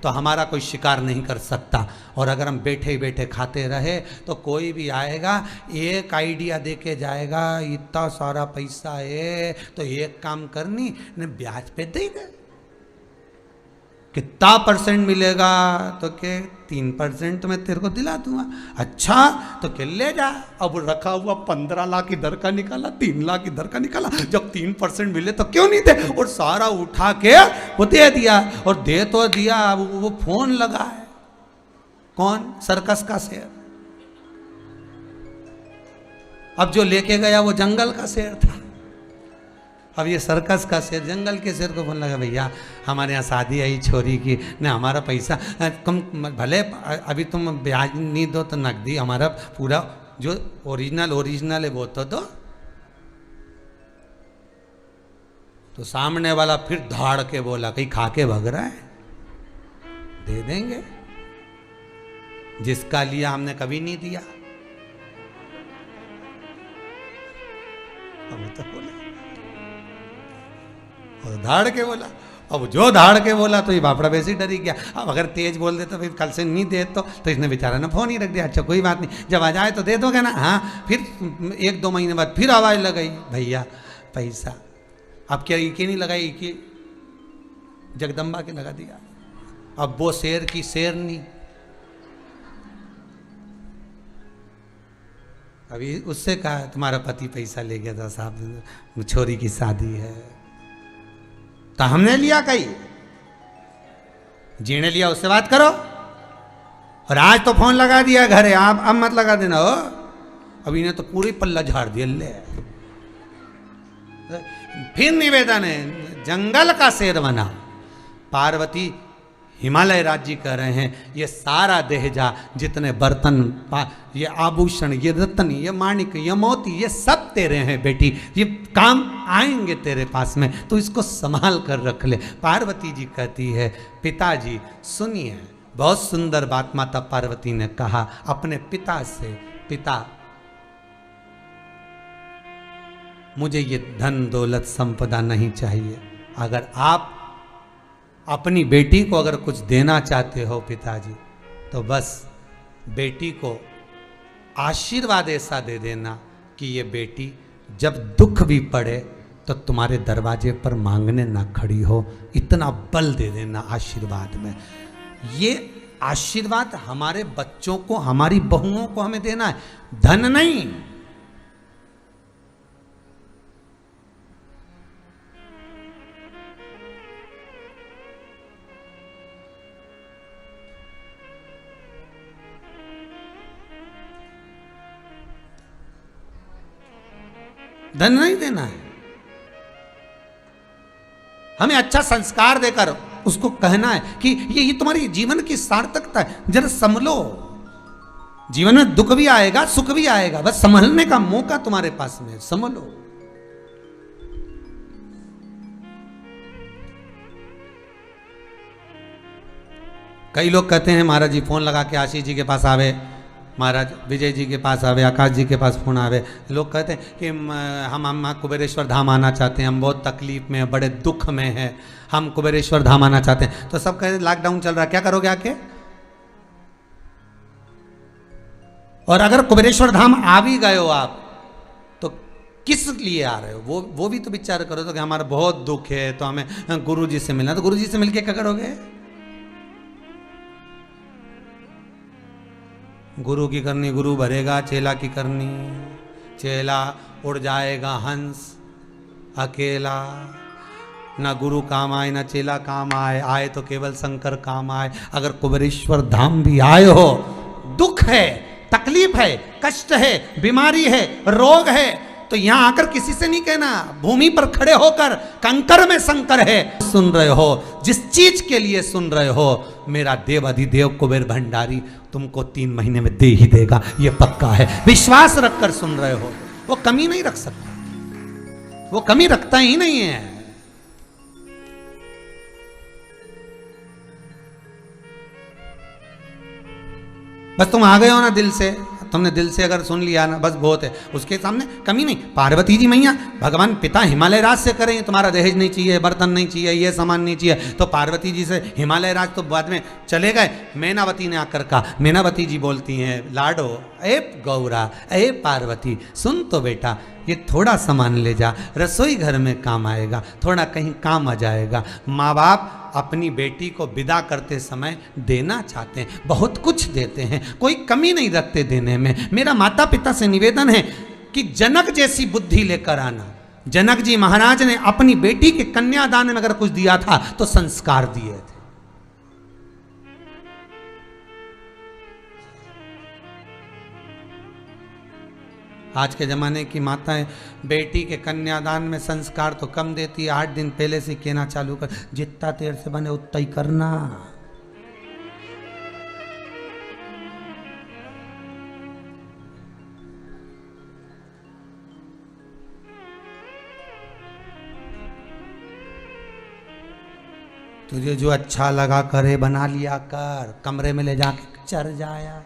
तो हमारा कोई शिकार नहीं कर सकता। और अगर हम बैठे ही बैठे खाते रहे तो कोई भी आएगा, एक आइडिया दे के जाएगा, इतना सारा पैसा है तो एक काम करनी ने ब्याज पे दे दे, कितना % मिलेगा, तो के 3% मैं तेरे को दिला दूंगा। अच्छा तो के ले जा। अब रखा हुआ 15 लाख इधर का निकाला, 3 लाख इधर का निकाला, जब 3% मिले तो क्यों नहीं दे, और सारा उठा के वो दे दिया। और दे तो दिया, अब वो फोन लगा है, कौन? सर्कस का शेर। अब जो लेके गया वो जंगल का शेर था। अब ये सर्कस का शेर जंगल के शेर को बोलने लगा, भैया हमारे यहाँ शादी आई छोरी की, न हमारा पैसा कम, भले अभी तुम ब्याज नहीं दो तो नकदी हमारा पूरा जो ओरिजिनल है वो तो दो। तो सामने वाला फिर धाड़ के बोला, कहीं खा के भग रहा है, दे देंगे, जिसका लिया हमने कभी नहीं दिया। अब वो तो बोला, और धाड़ के बोला। अब जो धाड़ के बोला तो ये बापड़ा वैसे ही डरी गया। अब अगर तेज बोल दे तो फिर कल से नहीं दे तो इसने बेचारा ने फोन ही रख दिया। अच्छा कोई बात नहीं, जब आ जाए तो दे दोगे ना। हाँ, फिर 1-2 महीने बाद फिर आवाज़ लगाई, भैया पैसा। अब क्या इके नहीं लगाई, इके जगदम्बा के लगा दिया। अब वो शेर की शेर नहीं, अभी उससे कहा तुम्हारा पति पैसा ले गया था साहब, छोरी की शादी है। तो हमने लिया कहीं, जीने लिया उससे बात करो। और आज तो फोन लगा दिया घर है, आप अब मत लगा देना हो। अभी इन्हें तो पूरी पल्ला झाड़ दिया ले। फिर निवेदन है, जंगल का शेर बना। पार्वती हिमालय राज्य कह रहे हैं, ये सारा देहजा जितने बर्तन, ये आभूषण, ये रत्न, ये माणिक, ये मोती, ये सब तेरे हैं बेटी, ये काम आएंगे तेरे पास में, तो इसको संभाल कर रख ले। पार्वती जी कहती है, पिताजी सुनिए, बहुत सुंदर बात माता पार्वती ने कहा अपने पिता से, पिता मुझे ये धन दौलत संपदा नहीं चाहिए। अगर आप अपनी बेटी को अगर कुछ देना चाहते हो पिताजी, तो बस बेटी को आशीर्वाद ऐसा दे देना कि ये बेटी जब दुख भी पड़े तो तुम्हारे दरवाजे पर मांगने ना खड़ी हो, इतना बल दे देना आशीर्वाद में। ये आशीर्वाद हमारे बच्चों को, हमारी बहुओं को हमें देना है, धन नहीं। धन नहीं देना है, हमें अच्छा संस्कार देकर उसको कहना है कि ये तुम्हारी जीवन की सार्थकता है, जरा संभलो। जीवन में दुख भी आएगा, सुख भी आएगा, बस संभलने का मौका तुम्हारे पास में, संभलो। कई लोग कहते हैं महाराज जी फोन लगा के आशीष जी के पास आवे, महाराज विजय जी के पास आवे, आकाश जी के पास फोन आवे। लोग कहते हैं कि हम कुबेरेश्वर धाम आना चाहते हैं, हम बहुत तकलीफ में हैं, बड़े दुख में हैं, हम कुबेरेश्वर धाम आना चाहते हैं। तो सब कहते हैं लॉकडाउन चल रहा है, क्या करोगे आके? और अगर कुबेरेश्वर धाम आ भी गए हो आप, तो किस लिए आ रहे हो? वो भी तो विचार करो तो कि हमारा बहुत दुख है, तो हमें गुरु जी से मिलना। तो गुरु जी से मिलके क्या करोगे? गुरु की करनी गुरु भरेगा, चेला की करनी चेला उड़ जाएगा हंस अकेला। ना गुरु काम आए ना चेला काम आए, आए तो केवल शंकर काम आए। अगर कुबेरेश्वर धाम भी आए हो, दुख है, तकलीफ है, कष्ट है, बीमारी है, रोग है, तो यहां आकर किसी से नहीं कहना, भूमि पर खड़े होकर कंकर में शंकर है सुन रहे हो। जिस चीज के लिए सुन रहे हो, मेरा देव अधिदेव कुबेर भंडारी तुमको 3 महीने में दे ही देगा, ये पक्का है। विश्वास रखकर सुन रहे हो, वो कमी नहीं रख सकता, वो कमी रखता ही नहीं है। बस तुम आ गए हो ना दिल से, तुमने दिल से अगर सुन लिया ना, बस बहुत है, उसके सामने कमी नहीं। पार्वती जी मैया भगवान पिता हिमालय राज से करें, तुम्हारा दहेज नहीं चाहिए, बर्तन नहीं चाहिए, ये सामान नहीं चाहिए, तो पार्वती जी से हिमालय राज तो बाद में चले गए। मैनावती ने आकर कहा, मैनावती जी बोलती हैं, लाडो ए गौरा ए पार्वती सुन तो बेटा, ये थोड़ा सामान ले जा, रसोई घर में काम आएगा, थोड़ा कहीं काम आ जाएगा। माँ बाप अपनी बेटी को विदा करते समय देना चाहते हैं, बहुत कुछ देते हैं, कोई कमी नहीं रखते देने में। मेरा माता पिता से निवेदन है कि जनक जैसी बुद्धि लेकर आना। जनक जी महाराज ने अपनी बेटी के कन्यादान में अगर कुछ दिया था तो संस्कार दिए थे। आज के ज़माने की माताएं बेटी के कन्यादान में संस्कार तो कम देती है, 8 दिन पहले से कहना चालू कर, जितना देर से बने उतना ही करना। तुझे जो अच्छा लगा करे बना लिया कर, कमरे में ले जाके चढ़ जाया।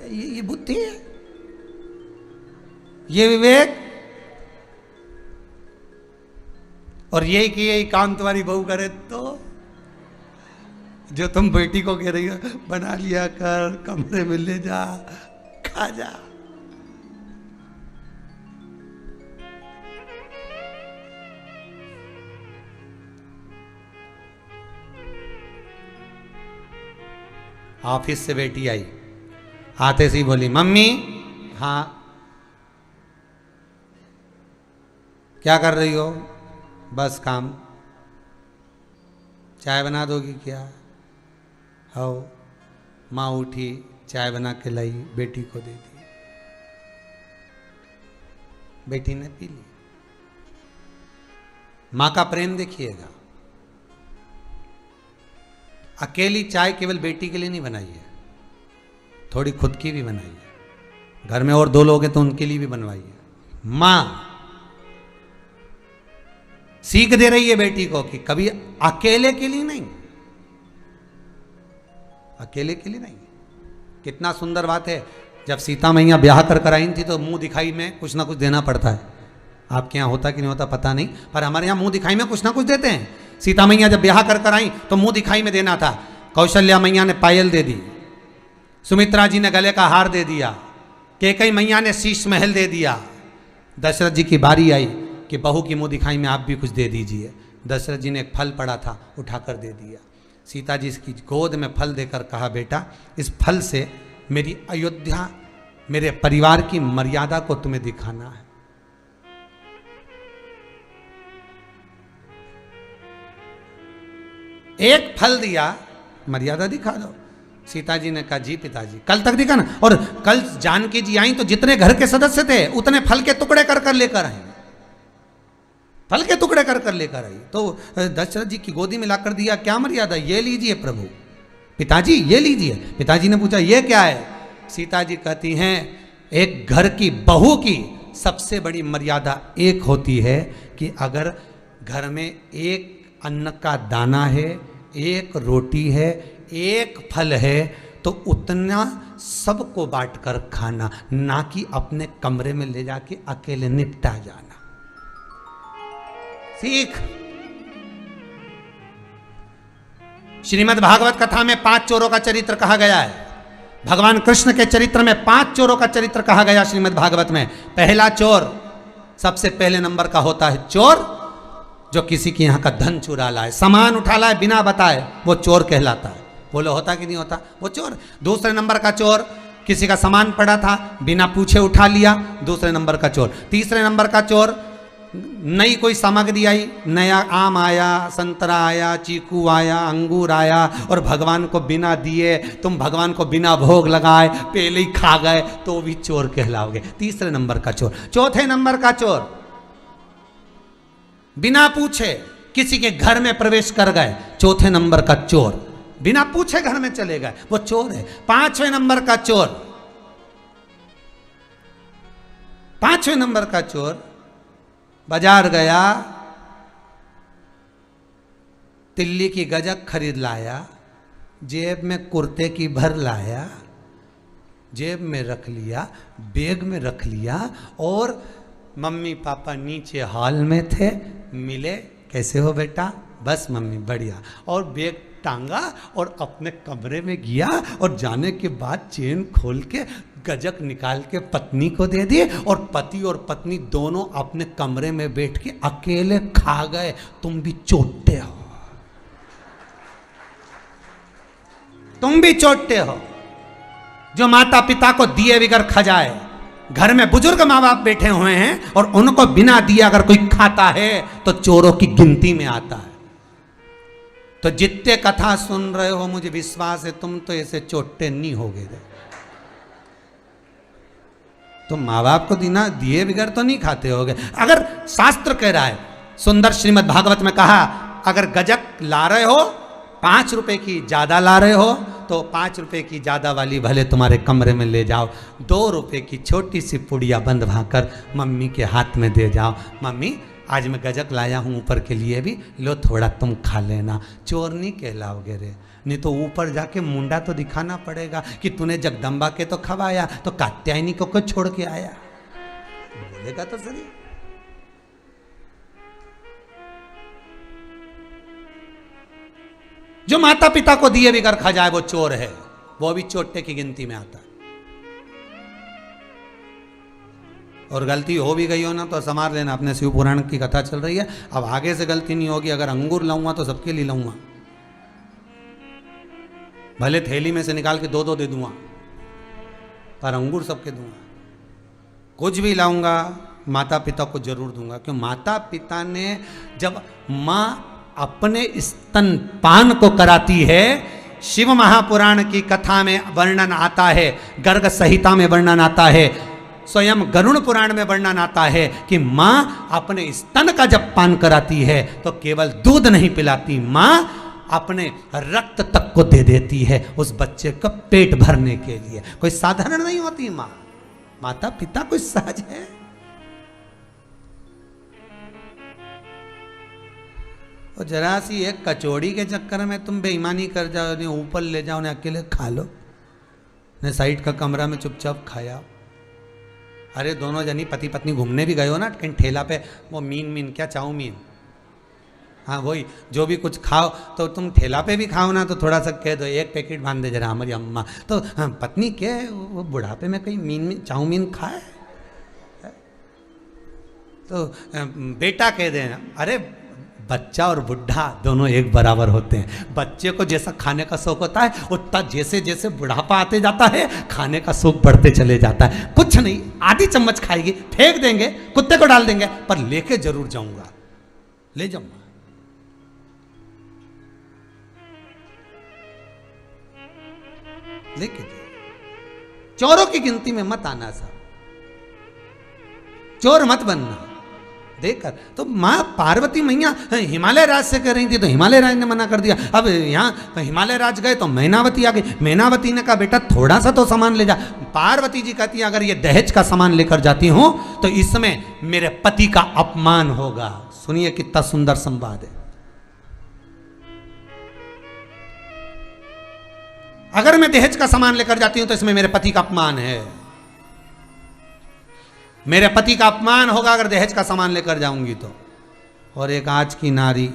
ये बुद्धि है, ये विवेक, और यही कि यही काम तुम्हारी बहू करे तो जो तुम बेटी को कह रही हो बना लिया कर, कमरे में ले जा, खा जा। ऑफिस से बेटी आई, आते से ही बोली, मम्मी हाँ क्या कर रही हो? बस काम। चाय बना दोगी क्या? हो। माँ उठी, चाय बना के लाई, बेटी को दे दी, बेटी ने पी ली। माँ का प्रेम देखिएगा। अकेली चाय केवल बेटी के लिए नहीं बनाई है, थोड़ी खुद की भी बनाई है। घर में और 2 लोग हैं तो उनके लिए भी बनवाई है। माँ सीख दे रही है बेटी को कि कभी अकेले के लिए नहीं, अकेले के लिए नहीं। कितना सुंदर बात है, जब सीता मैया ब्याह कर आई थी तो मुंह दिखाई में कुछ ना कुछ देना पड़ता है। आपके यहाँ होता कि नहीं होता पता नहीं, पर हमारे यहाँ मुंह दिखाई में कुछ ना कुछ देते हैं। सीता मैया जब ब्याह कर आई तो मुंह दिखाई में देना था। कौशल्या मैया ने पायल दे दी, सुमित्रा जी ने गले का हार दे दिया, कैकेयी मैया ने शीश महल दे दिया। दशरथ जी की बारी आई कि बहू की मुंह दिखाई में आप भी कुछ दे दीजिए। दशरथ जी ने एक फल पड़ा था उठाकर दे दिया। सीता जी की गोद में फल देकर कहा, बेटा इस फल से मेरी अयोध्या, मेरे परिवार की मर्यादा को तुम्हें दिखाना है। एक फल दिया, मर्यादा दिखा दो। सीता जी ने कहा, जी पिताजी कल तक दिखा ना। और कल जानकी जी आई तो जितने घर के सदस्य थे उतने फल के टुकड़े कर कर लेकर आए, फल के टुकड़े कर कर लेकर आई। तो दशरथ जी की गोदी में लाकर दिया, क्या मर्यादा, ये लीजिए प्रभु, पिताजी ये लीजिए। पिताजी ने पूछा, ये क्या है? सीता जी कहती हैं, एक घर की बहू की सबसे बड़ी मर्यादा एक होती है कि अगर घर में एक अन्न का दाना है, एक रोटी है, एक फल है, तो उतना सबको बांटकर खाना, ना कि अपने कमरे में ले जाके अकेले निपटा जाना। सीख। श्रीमद् भागवत कथा में 5 चोरों का चरित्र कहा गया है। भगवान कृष्ण के चरित्र में 5 चोरों का चरित्र कहा गया श्रीमद् भागवत में। पहला चोर सबसे पहले नंबर का होता है चोर जो किसी के यहां का धन चुरा लाए, सामान उठा लाए बिना बताए, वो चोर कहलाता है। बोलो होता कि नहीं होता, वो चोर। दूसरे नंबर का चोर, किसी का सामान पड़ा था बिना पूछे उठा लिया, दूसरे नंबर का चोर। तीसरे नंबर का चोर, नई कोई सामग्री आई, नया आम आया, संतरा आया, चीकू आया, अंगूर आया, और भगवान को बिना दिए, तुम भगवान को बिना भोग लगाए पहले ही खा गए, तो भी चोर कहलाओगे। तीसरे नंबर का चोर। चौथे नंबर का चोर, बिना पूछे किसी के घर में प्रवेश कर गए, चौथे नंबर का चोर, बिना पूछे घर में चले गए, वो चोर है। पांचवें नंबर का चोर, पांचवें नंबर का चोर बाजार गया, तिल्ली की गजक खरीद लाया, जेब में कुर्ते की भर लाया, जेब में रख लिया, बैग में रख लिया, और मम्मी पापा नीचे हॉल में थे, मिले, कैसे हो बेटा, बस मम्मी बढ़िया, और बैग टांगा और अपने कमरे में गया, और जाने के बाद चेन खोल के गजक निकाल के पत्नी को दे दिए, और पति और पत्नी दोनों अपने कमरे में बैठ के अकेले खा गए। तुम भी चोटे हो, तुम भी चोटे हो जो माता पिता को दिए बिगर खा जाए। घर में बुजुर्ग माँ बाप बैठे हुए हैं और उनको बिना दिए अगर कोई खाता है तो चोरों की गिनती में आता है। तो जितने कथा सुन रहे हो, मुझे विश्वास है तुम तो ऐसे चोटे नहीं होगे। तुम माँ बाप को बिना दिए बिगर तो नहीं खाते होगे। अगर शास्त्र कह रहा है, सुंदर श्रीमद् भागवत में कहा, अगर गजक ला रहे हो 5 रुपए की ज्यादा ला रहे हो तो 5 रुपए की ज्यादा वाली भले तुम्हारे कमरे में ले जाओ, 2 रुपए की छोटी सी पुड़िया बंद भाकर मम्मी के हाथ में दे जाओ, मम्मी आज मैं गजक लाया हूँ ऊपर के लिए भी, लो थोड़ा तुम खा लेना। चोर नहीं कहलाओगे रे, नहीं तो ऊपर जाके मुंडा तो दिखाना पड़ेगा कि तूने जगदम्बा के तो खवाया, तो कात्यायनी को छोड़ के आया, बोलेगा तो सही। जो माता पिता को दिए बिगर खा जाए वो चोर है, वो भी चोटे की गिनती में आता है। और गलती हो भी गई हो ना तो संभाल लेना, अपने शिव पुराण की कथा चल रही है, अब आगे से गलती नहीं होगी। अगर अंगूर लाऊंगा तो सबके लिए लाऊंगा, भले थैली में से निकाल के 2-2 दे दूंगा, पर अंगूर सबके दूंगा। कुछ भी लाऊंगा माता पिता को जरूर दूंगा, क्यों? माता पिता ने जब माँ अपने स्तनपान को कराती है, शिव महापुराण की कथा में वर्णन आता है, गर्ग संहिता में वर्णन आता है, स्वयं गरुड़ पुराण में वर्णन आता है कि माँ अपने स्तन का जब पान कराती है तो केवल दूध नहीं पिलाती, माँ अपने रक्त तक को दे देती है उस बच्चे का पेट भरने के लिए। कोई साधारण नहीं होती माँ, माता पिता कोई सहज है। और जरा सी एक कचौड़ी के चक्कर में तुम बेईमानी कर जाओ, उन्हें ऊपर ले जाओ, उन्हें अकेले खा लो, उन्हें साइड का कमरा में चुपचाप खाया। अरे दोनों जनी पति पत्नी घूमने भी गए हो ना, कहीं ठेला पे वो मीन क्या चाउमीन, हाँ वही, जो भी कुछ खाओ तो तुम ठेला पे भी खाओ ना तो थोड़ा सा कह दो एक पैकेट बांध दे जरा हमारी अम्मा। तो हाँ, पत्नी क्या है वो बुढ़ापे में कहीं मीन चाउमीन खाए तो बेटा कह देना। अरे बच्चा और बुढ़ा दोनों एक बराबर होते हैं। बच्चे को जैसा खाने का शौक होता है उतना जैसे जैसे बुढ़ापा आते जाता है खाने का शौक बढ़ते चले जाता है। कुछ नहीं, आधी चम्मच खाएगी, फेंक देंगे, कुत्ते को डाल देंगे, पर लेके जरूर जाऊंगा, ले जाऊंगा। लेके चोरों की गिनती में मत आना साहब, चोर मत बनना। देखकर तो माँ पार्वती मैया हिमालय राज से कह रही थी तो हिमालय राज ने मना कर दिया। अब यहाँ हिमालय राज गए तो मैनावती आ गई। मैनावती ने कहा बेटा थोड़ा सा तो सामान ले जा। पार्वती जी कहती है अगर ये दहेज का सामान लेकर जाती हूं तो इसमें मेरे पति का अपमान होगा। सुनिए कितना सुंदर संवाद है। अगर मैं दहेज का सामान लेकर जाती हूं तो इसमें मेरे पति का अपमान है, मेरे पति का अपमान होगा अगर दहेज का सामान लेकर जाऊंगी तो। और एक आज की नारी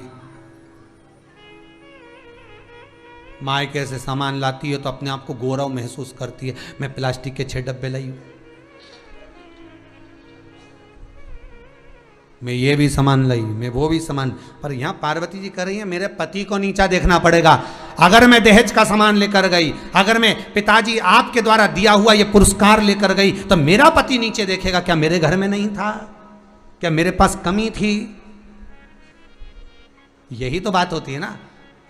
मायके से सामान लाती है तो अपने आप को गौरव महसूस करती है, मैं प्लास्टिक के 6 डब्बे लाई हूं, मैं ये भी सामान लाई, मैं वो भी सामान। पर यहां पार्वती जी कर रही है मेरे पति को नीचा देखना पड़ेगा। अगर मैं दहेज का सामान लेकर गई, अगर मैं पिताजी आपके द्वारा दिया हुआ ये पुरस्कार लेकर गई तो मेरा पति नीचे देखेगा। क्या मेरे घर में नहीं था? क्या मेरे पास कमी थी? यही तो बात होती है ना।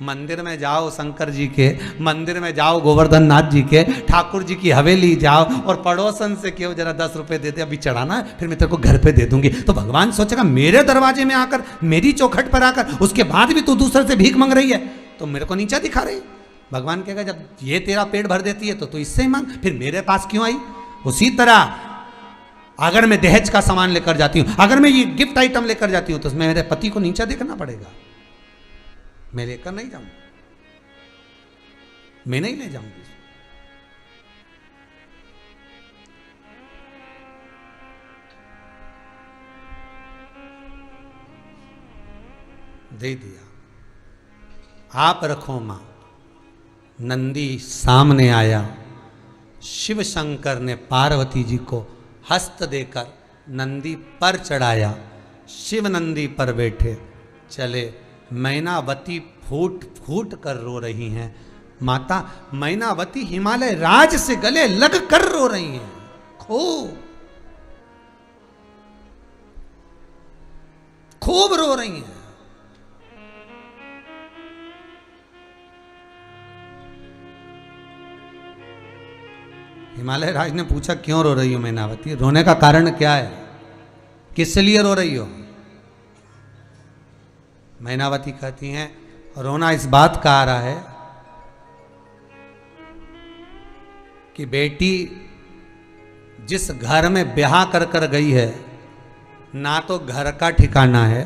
मंदिर में जाओ शंकर जी के, मंदिर में जाओ गोवर्धन नाथ जी के, ठाकुर जी की हवेली जाओ और पड़ोसन से क्यों जरा 10 रुपए दे दे, अभी चढ़ाना है फिर मैं तेरे को घर पे दे दूंगी। तो भगवान सोचेगा मेरे दरवाजे में आकर, मेरी चौखट पर आकर, उसके बाद भी तू दूसरे से भीख मांग रही है तो मेरे को नीचा दिखा रही। भगवान कहेगा जब ये तेरा पेट भर देती है तो तू इससे ही मांग, फिर मेरे पास क्यों आई। उसी तरह अगर मैं दहेज का सामान लेकर जाती हूं, अगर मैं ये गिफ्ट आइटम लेकर जाती हूं तो उसमें मेरे पति को नीचा देखना पड़ेगा। मैं लेकर नहीं जाऊंगी, मैं नहीं ले जाऊंगी। दे दिया, आप रखो मां। नंदी सामने आया, शिव शंकर ने पार्वती जी को हस्त देकर नंदी पर चढ़ाया। शिव नंदी पर बैठे चले। मैनावती फूट फूट कर रो रही हैं। माता मैनावती हिमालय राज से गले लग कर रो रही हैं। खूब रो रही हैं। हिमालय राज ने पूछा क्यों रो रही हो मैनावती, रोने का कारण क्या है, किस लिए रो रही हो। मैनावती कहती हैं रोना इस बात का आ रहा है कि बेटी जिस घर में ब्याह कर कर गई है ना तो घर का ठिकाना है,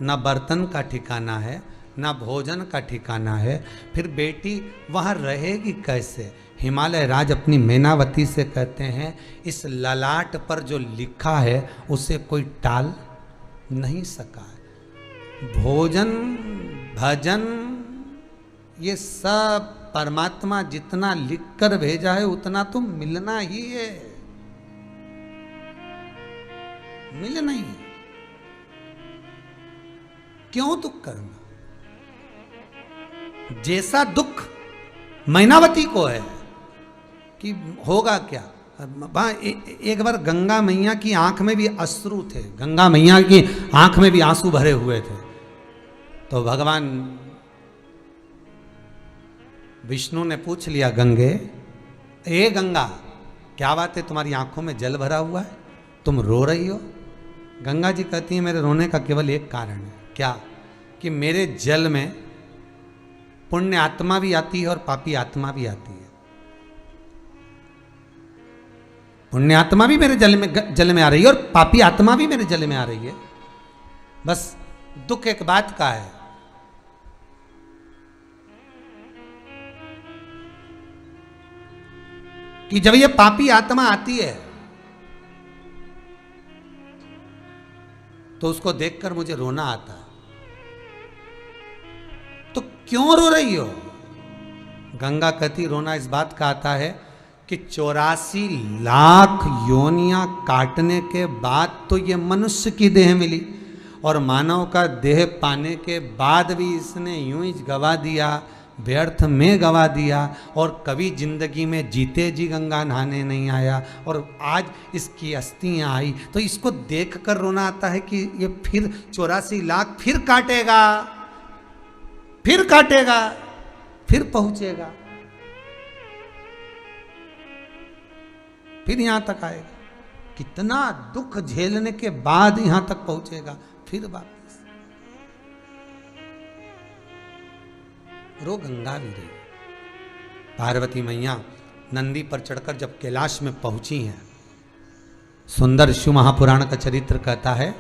ना बर्तन का ठिकाना है, ना भोजन का ठिकाना है, फिर बेटी वहाँ रहेगी कैसे। हिमालय राज अपनी मैनावती से कहते हैं इस ललाट पर जो लिखा है उसे कोई टाल नहीं सका। भोजन भजन ये सब परमात्मा जितना लिखकर भेजा है उतना तो मिलना ही है, मिलना ही है। क्यों दुख करना। जैसा दुख मैनावती को है कि होगा क्या। एक बार गंगा मैया की आंख में भी अश्रु थे, गंगा मैया की आंख में भी आंसू भरे हुए थे। तो भगवान विष्णु ने पूछ लिया गंगे, ए गंगा क्या बात है तुम्हारी आंखों में जल भरा हुआ है, तुम रो रही हो। गंगा जी कहती है मेरे रोने का केवल एक कारण है, क्या कि मेरे जल में पुण्य आत्मा भी आती है और पापी आत्मा भी आती है। पुण्य आत्मा भी मेरे जल में आ रही है और पापी आत्मा भी मेरे जल में आ रही है। बस दुख एक बात का है कि जब ये पापी आत्मा आती है तो उसको देखकर मुझे रोना आता है। क्यों रो रही हो? गंगा कहती रोना इस बात का आता है कि 84 लाख योनियां काटने के बाद तो ये मनुष्य की देह मिली, और मानव का देह पाने के बाद भी इसने यूं ही गवा दिया, व्यर्थ में गवा दिया, और कभी जिंदगी में जीते जी गंगा नहाने नहीं आया, और आज इसकी अस्थियां आई तो इसको देख कर रोना आता है कि ये फिर 84 लाख फिर काटेगा, फिर काटेगा, फिर पहुंचेगा, फिर यहां तक आएगा, कितना दुख झेलने के बाद यहां तक पहुंचेगा, फिर वापस रो गंगा भी रही। पार्वती मैया नंदी पर चढ़कर जब कैलाश में पहुंची हैं, सुंदर शिव महापुराण का चरित्र कहता है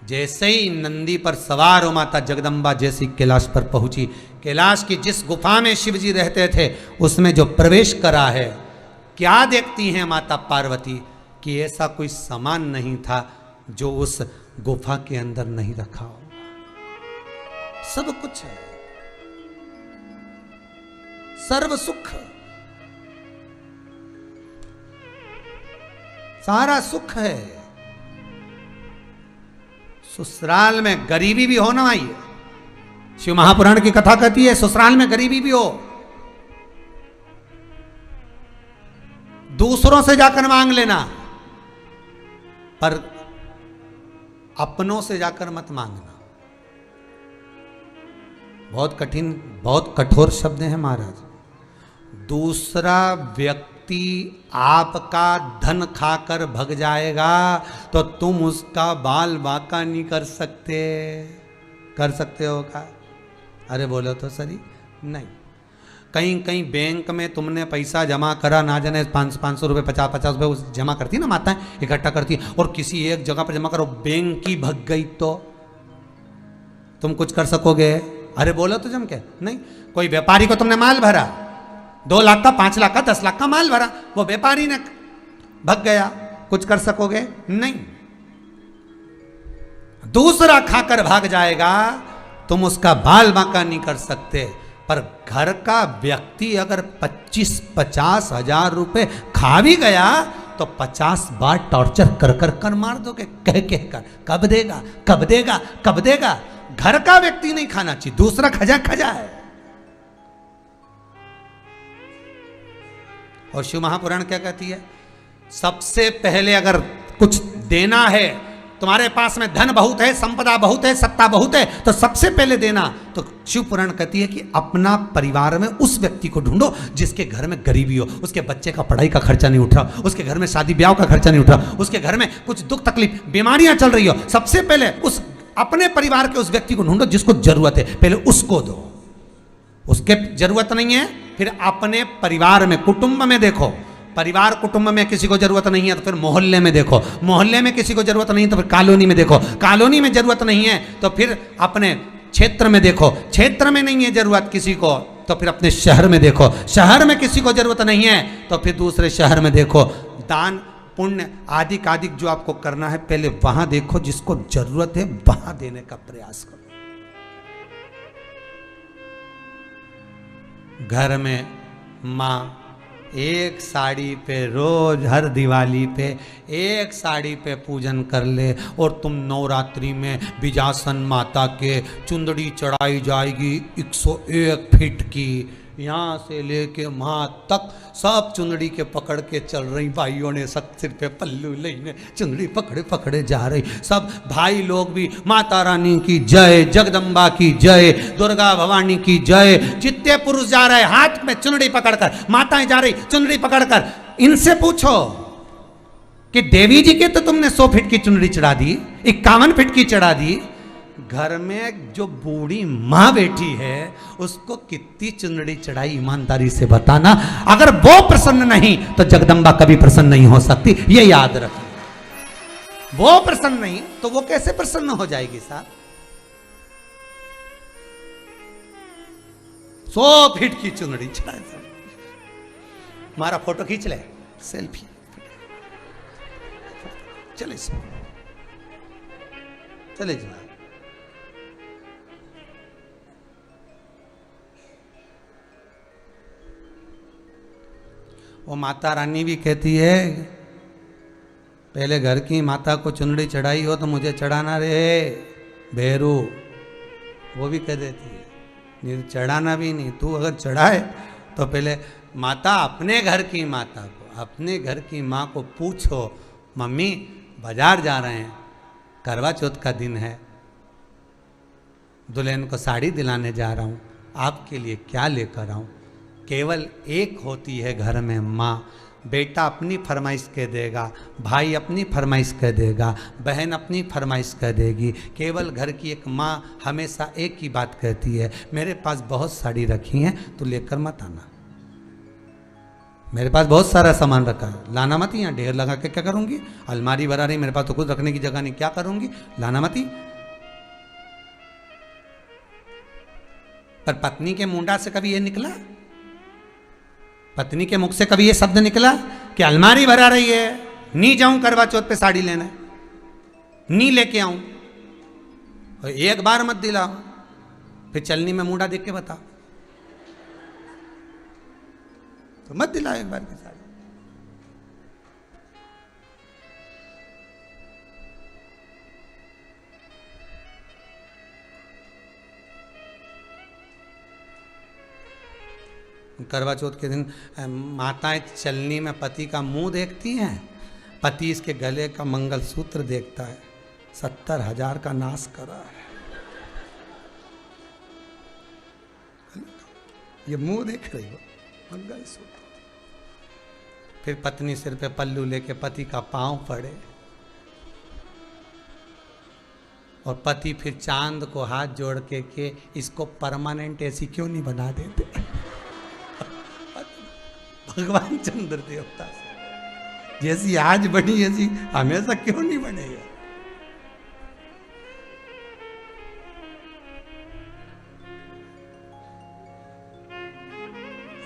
जैसे ही नंदी पर सवार हो माता जगदम्बा जैसी कैलाश पर पहुंची, कैलाश की जिस गुफा में शिव जी रहते थे उसमें जो प्रवेश करा है, क्या देखती हैं माता पार्वती कि ऐसा कोई सामान नहीं था जो उस गुफा के अंदर नहीं रखा होगा। सब कुछ है, सर्व सुख, सारा सुख है। ससुराल में गरीबी भी होना आई है। शिव महापुराण की कथा कहती है ससुराल में गरीबी भी हो, दूसरों से जाकर मांग लेना, पर अपनों से जाकर मत मांगना। बहुत कठिन, बहुत कठोर शब्द हैं महाराज। दूसरा व्यक्ति आपका धन खाकर भग जाएगा तो तुम उसका बाल बांका नहीं कर सकते। कर सकते हो क्या? अरे बोलो तो सही नहीं। कहीं कहीं बैंक में तुमने पैसा जमा करा, ना जाने 500 रुपये 50 रुपये जमा करती ना माताएं, इकट्ठा करती, और किसी एक जगह पर जमा करो, बैंक ही भग गई तो तुम कुछ कर सकोगे? अरे बोलो तो जम के नहीं। कोई व्यापारी को तुमने माल भरा, 2 लाख का, 5 लाख का, 10 लाख का माल भरा, वो व्यापारी ने भग गया, कुछ कर सकोगे? नहीं। दूसरा खाकर भाग जाएगा, तुम उसका बाल बांका नहीं कर सकते। पर घर का व्यक्ति अगर 25-50 हजार रुपए खा भी गया तो 50 बार टॉर्चर कर कर कर मार दोगे, कह कर, कब देगा, कब देगा, कब देगा। घर का व्यक्ति नहीं खाना चाहिए, दूसरा खजा खजा है। और शिव महापुराण क्या कहती है? सबसे पहले अगर कुछ देना है, तुम्हारे पास में धन बहुत है, संपदा बहुत है, सत्ता बहुत है, तो सबसे पहले देना तो शिव पुराण कहती है कि अपना परिवार में उस व्यक्ति को ढूंढो जिसके घर में गरीबी हो, उसके बच्चे का पढ़ाई का खर्चा नहीं उठ रहा, उसके घर में शादी ब्याह का खर्चा नहीं उठ रहा, उसके घर में कुछ दुख तकलीफ बीमारियां चल रही हो। सबसे पहले उस अपने परिवार के उस व्यक्ति को ढूंढो जिसको जरूरत है, पहले उसको दो। उसके जरूरत नहीं है, फिर अपने परिवार में, कुटुंब में देखो। परिवार कुटुंब में किसी को जरूरत नहीं है तो फिर मोहल्ले में देखो, मोहल्ले में किसी को जरूरत नहीं है तो फिर कॉलोनी में देखो, कॉलोनी में जरूरत नहीं है तो फिर अपने क्षेत्र में देखो, क्षेत्र में नहीं है जरूरत किसी को तो फिर अपने शहर में देखो, शहर में किसी को जरूरत नहीं है तो फिर दूसरे शहर में देखो। दान पुण्य आदि आदि जो आपको करना है पहले वहां देखो, जिसको जरूरत है वहां देने का प्रयास करो। घर में माँ एक साड़ी पे रोज हर दिवाली पे एक साड़ी पे पूजन कर ले, और तुम नवरात्रि में बिजासन माता के चुंदड़ी चढ़ाई जाएगी 101 फीट की, यहाँ से लेके वहाँ तक सब चुंदड़ी के पकड़ के चल रही भाइयों ने, सब सिर पे पल्लू लेने चुंदड़ी पकड़े पकड़े जा रही। सब भाई लोग भी माता रानी की जय, जगदम्बा की जय, दुर्गा भवानी की जय। जितने पुरुष जा रहे हाथ में चुंदड़ी पकड़कर, माताएं जा रही चुंदड़ी पकड़कर। इनसे पूछो कि देवी जी के तो तुमने 100 फीट की चुंदड़ी चढ़ा दी, 51 फीट की चढ़ा दी, घर में जो बूढ़ी माँ बैठी है उसको कितनी चुंदड़ी चढ़ाई ईमानदारी से बताना। अगर वो प्रसन्न नहीं तो जगदम्बा कभी प्रसन्न नहीं हो सकती, ये याद रखना। वो प्रसन्न नहीं तो वो कैसे प्रसन्न हो जाएगी साहब? 100 फीट की चुंदड़ी चढ़ाई, हमारा फोटो खींच ले, सेल्फी चले चले जा। वो माता रानी भी कहती है पहले घर की माता को चुनरी चढ़ाई हो तो मुझे चढ़ाना रे भेरू, वो भी कह देती है नहीं चढ़ाना भी नहीं, तू अगर चढ़ाए तो पहले माता अपने घर की माता को, अपने घर की माँ को पूछो मम्मी बाजार जा रहे हैं, करवा चौथ का दिन है, दुल्हन को साड़ी दिलाने जा रहा हूँ, आपके लिए क्या लेकर आऊँ। केवल एक होती है घर में माँ, बेटा अपनी फरमाइश कह देगा, भाई अपनी फरमाइश कह देगा, बहन अपनी फरमाइश कह देगी। केवल घर की एक माँ हमेशा एक ही बात कहती है, मेरे पास बहुत साड़ी रखी हैं तो लेकर मत आना, मेरे पास बहुत सारा सामान रखा है, लाना मत, यहाँ ढेर लगा के क्या करूँगी, अलमारी भरा रही, मेरे पास तो कुछ रखने की जगह नहीं, क्या करूँगी, लाना मत ही। पर पत्नी के मुंडा से कभी ये निकला, पत्नी के मुख से कभी ये शब्द निकला कि अलमारी भरा रही है, नहीं जाऊं करवा चौथ पे साड़ी लेने, नहीं लेके आऊं, और एक बार मत दिलाओ, फिर चलनी में मुंडा देख के बताओ, तो मत दिलाओ एक बार की साड़ी। करवा चौथ के दिन माताएं चलनी में पति का मुंह देखती हैं, पति इसके गले का मंगलसूत्र देखता है, 70,000 का नाश करा है, ये मुंह देख रही हो मंगलसूत्र। फिर पत्नी सिर पे पल्लू लेके पति का पांव पड़े, और पति फिर चांद को हाथ जोड़ के इसको परमानेंट ऐसी क्यों नहीं बना देते भगवान चंद्र देवता से जैसी आज बनी ऐसी हमेशा क्यों नहीं बनेगा।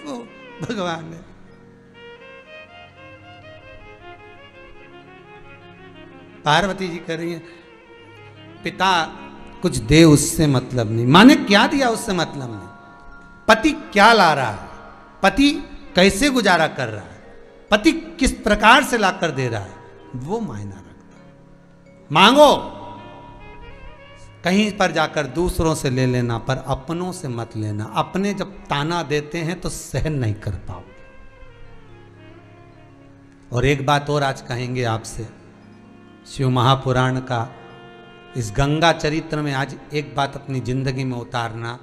वो भगवान है। पार्वती जी कह रही है पिता कुछ दे उससे मतलब नहीं, माँ ने क्या दिया उससे मतलब नहीं, पति क्या ला रहा है, पति कैसे गुजारा कर रहा है, पति किस प्रकार से लाकर दे रहा है, वो मायना रखता है। मांगो, कहीं पर जाकर दूसरों से ले लेना, पर अपनों से मत लेना। अपने जब ताना देते हैं तो सहन नहीं कर पाओ। और एक बात और आज कहेंगे आपसे, शिव महापुराण का इस गंगा चरित्र में आज एक बात अपनी जिंदगी में उतारना,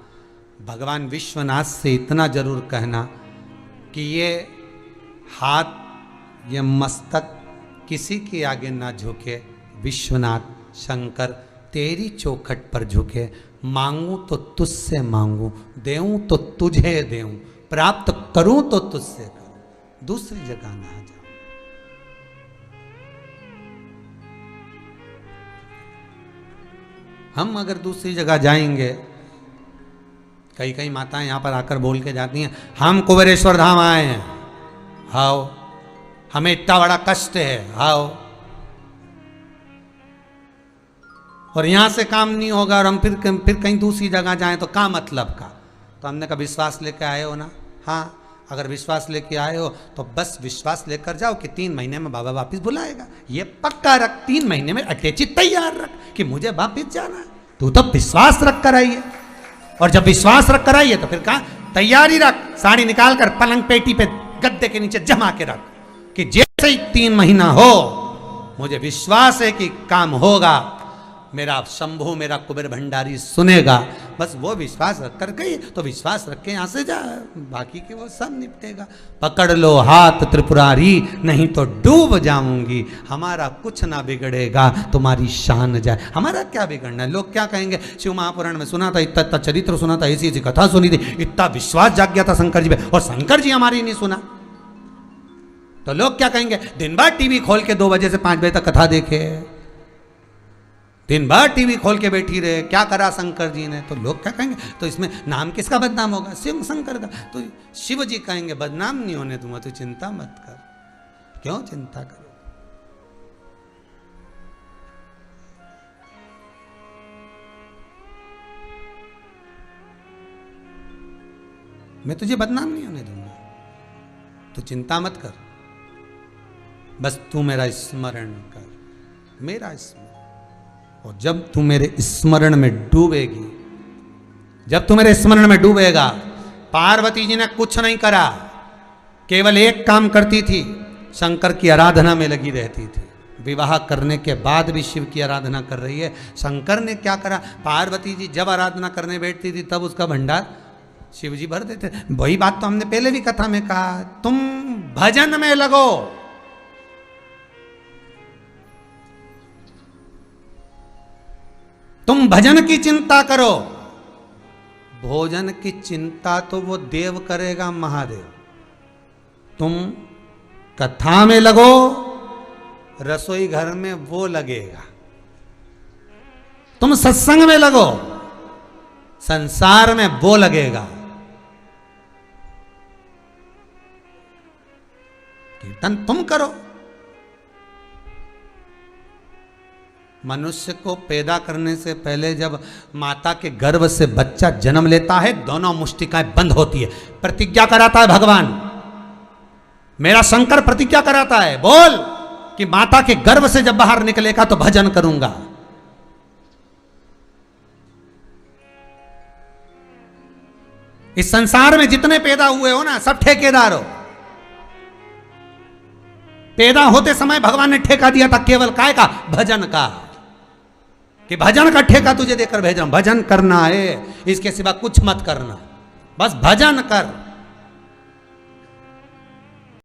भगवान विश्वनाथ से इतना जरूर कहना कि ये हाथ, ये मस्तक किसी के आगे ना झुके, विश्वनाथ शंकर तेरी चौखट पर झुके। मांगूं तो तुझसे मांगूं, देऊं तो तुझे देऊं, प्राप्त करूं तो तुझसे करूं, दूसरी जगह ना जाऊं। हम अगर दूसरी जगह जाएंगे, कई कई माताएं यहां पर आकर बोल के जाती हैं हम कुबेरेश्वर धाम आए हैं, आओ, हमें इतना बड़ा कष्ट है, आओ, और यहां से काम नहीं होगा और हम फिर कहीं दूसरी जगह जाएं तो क्या मतलब का। तो हमने कहा विश्वास लेके आए हो ना, हाँ, अगर विश्वास लेके आए हो तो बस विश्वास लेकर जाओ कि 3 महीने में बाबा वापस बुलाएगा, ये पक्का रख, 3 महीने में अटैची तैयार रख कि मुझे वापस जाना है। तू तो विश्वास रख कर आई है, और जब विश्वास रख कर आई है तो फिर कहा तैयारी रख, साड़ी निकाल कर पलंग पेटी पे गद्दे के नीचे जमा के रख कि जैसे ही 3 महीना हो मुझे विश्वास है कि काम होगा, मेरा शंभू, मेरा कुबेर भंडारी सुनेगा। बस वो विश्वास रख कर गई तो विश्वास रख के यहां से जा, बाकी के वो सब निपटेगा। पकड़ लो हाथ त्रिपुरारी, नहीं तो डूब जाऊंगी, हमारा कुछ ना बिगड़ेगा, तुम्हारी शान जाए। हमारा क्या बिगड़ना है? लोग क्या कहेंगे? शिव महापुराण में सुना था, इतना इतना चरित्र सुना था, ऐसी ऐसी कथा सुनी थी, इतना विश्वास जाग गया था शंकर जी पे, और शंकर जी हमारी नहीं सुना। तो लोग क्या कहेंगे? दिन भर टीवी खोल के 2 बजे से 5 बजे तक कथा देखे, दिन भर टीवी खोल के बैठी रहे, क्या करा शंकर जी ने? तो लोग क्या कहेंगे? तो इसमें नाम किसका बदनाम होगा? शिव शंकर का। तो शिव जी कहेंगे बदनाम नहीं होने दूंगा, तो चिंता मत कर। क्यों चिंता करो? मैं तुझे बदनाम नहीं होने दूंगा, तू चिंता मत कर, बस तू मेरा स्मरण कर, मेरा स्मरण। और जब तू मेरे स्मरण में डूबेगी, जब तू मेरे स्मरण में डूबेगा, पार्वती जी ने कुछ नहीं करा, केवल एक काम करती थी, शंकर की आराधना में लगी रहती थी। विवाह करने के बाद भी शिव की आराधना कर रही है। शंकर ने क्या करा, पार्वती जी जब आराधना करने बैठती थी तब उसका भंडार शिव जी भर देते। वही बात तो हमने पहले भी कथा में कहा, तुम भजन में लगो, तुम भजन की चिंता करो। भोजन की चिंता तो वो देव करेगा, महादेव। तुम कथा में लगो, रसोई घर में वो लगेगा। तुम सत्संग में लगो, संसार में वो लगेगा। कीर्तन तुम करो। मनुष्य को पैदा करने से पहले जब माता के गर्भ से बच्चा जन्म लेता है, दोनों मुष्टिकाएं बंद होती है, प्रतिज्ञा कराता है भगवान। मेरा शंकर प्रतिज्ञा कराता है, बोल कि माता के गर्भ से जब बाहर निकलेगा तो भजन करूंगा। इस संसार में जितने पैदा हुए हो ना, सब ठेकेदार हो। पैदा होते समय भगवान ने ठेका दिया था केवल काय का, भजन का, कि भजन का ठेका तुझे देकर भेजा, भजन करना है, इसके सिवा कुछ मत करना, बस भजन कर।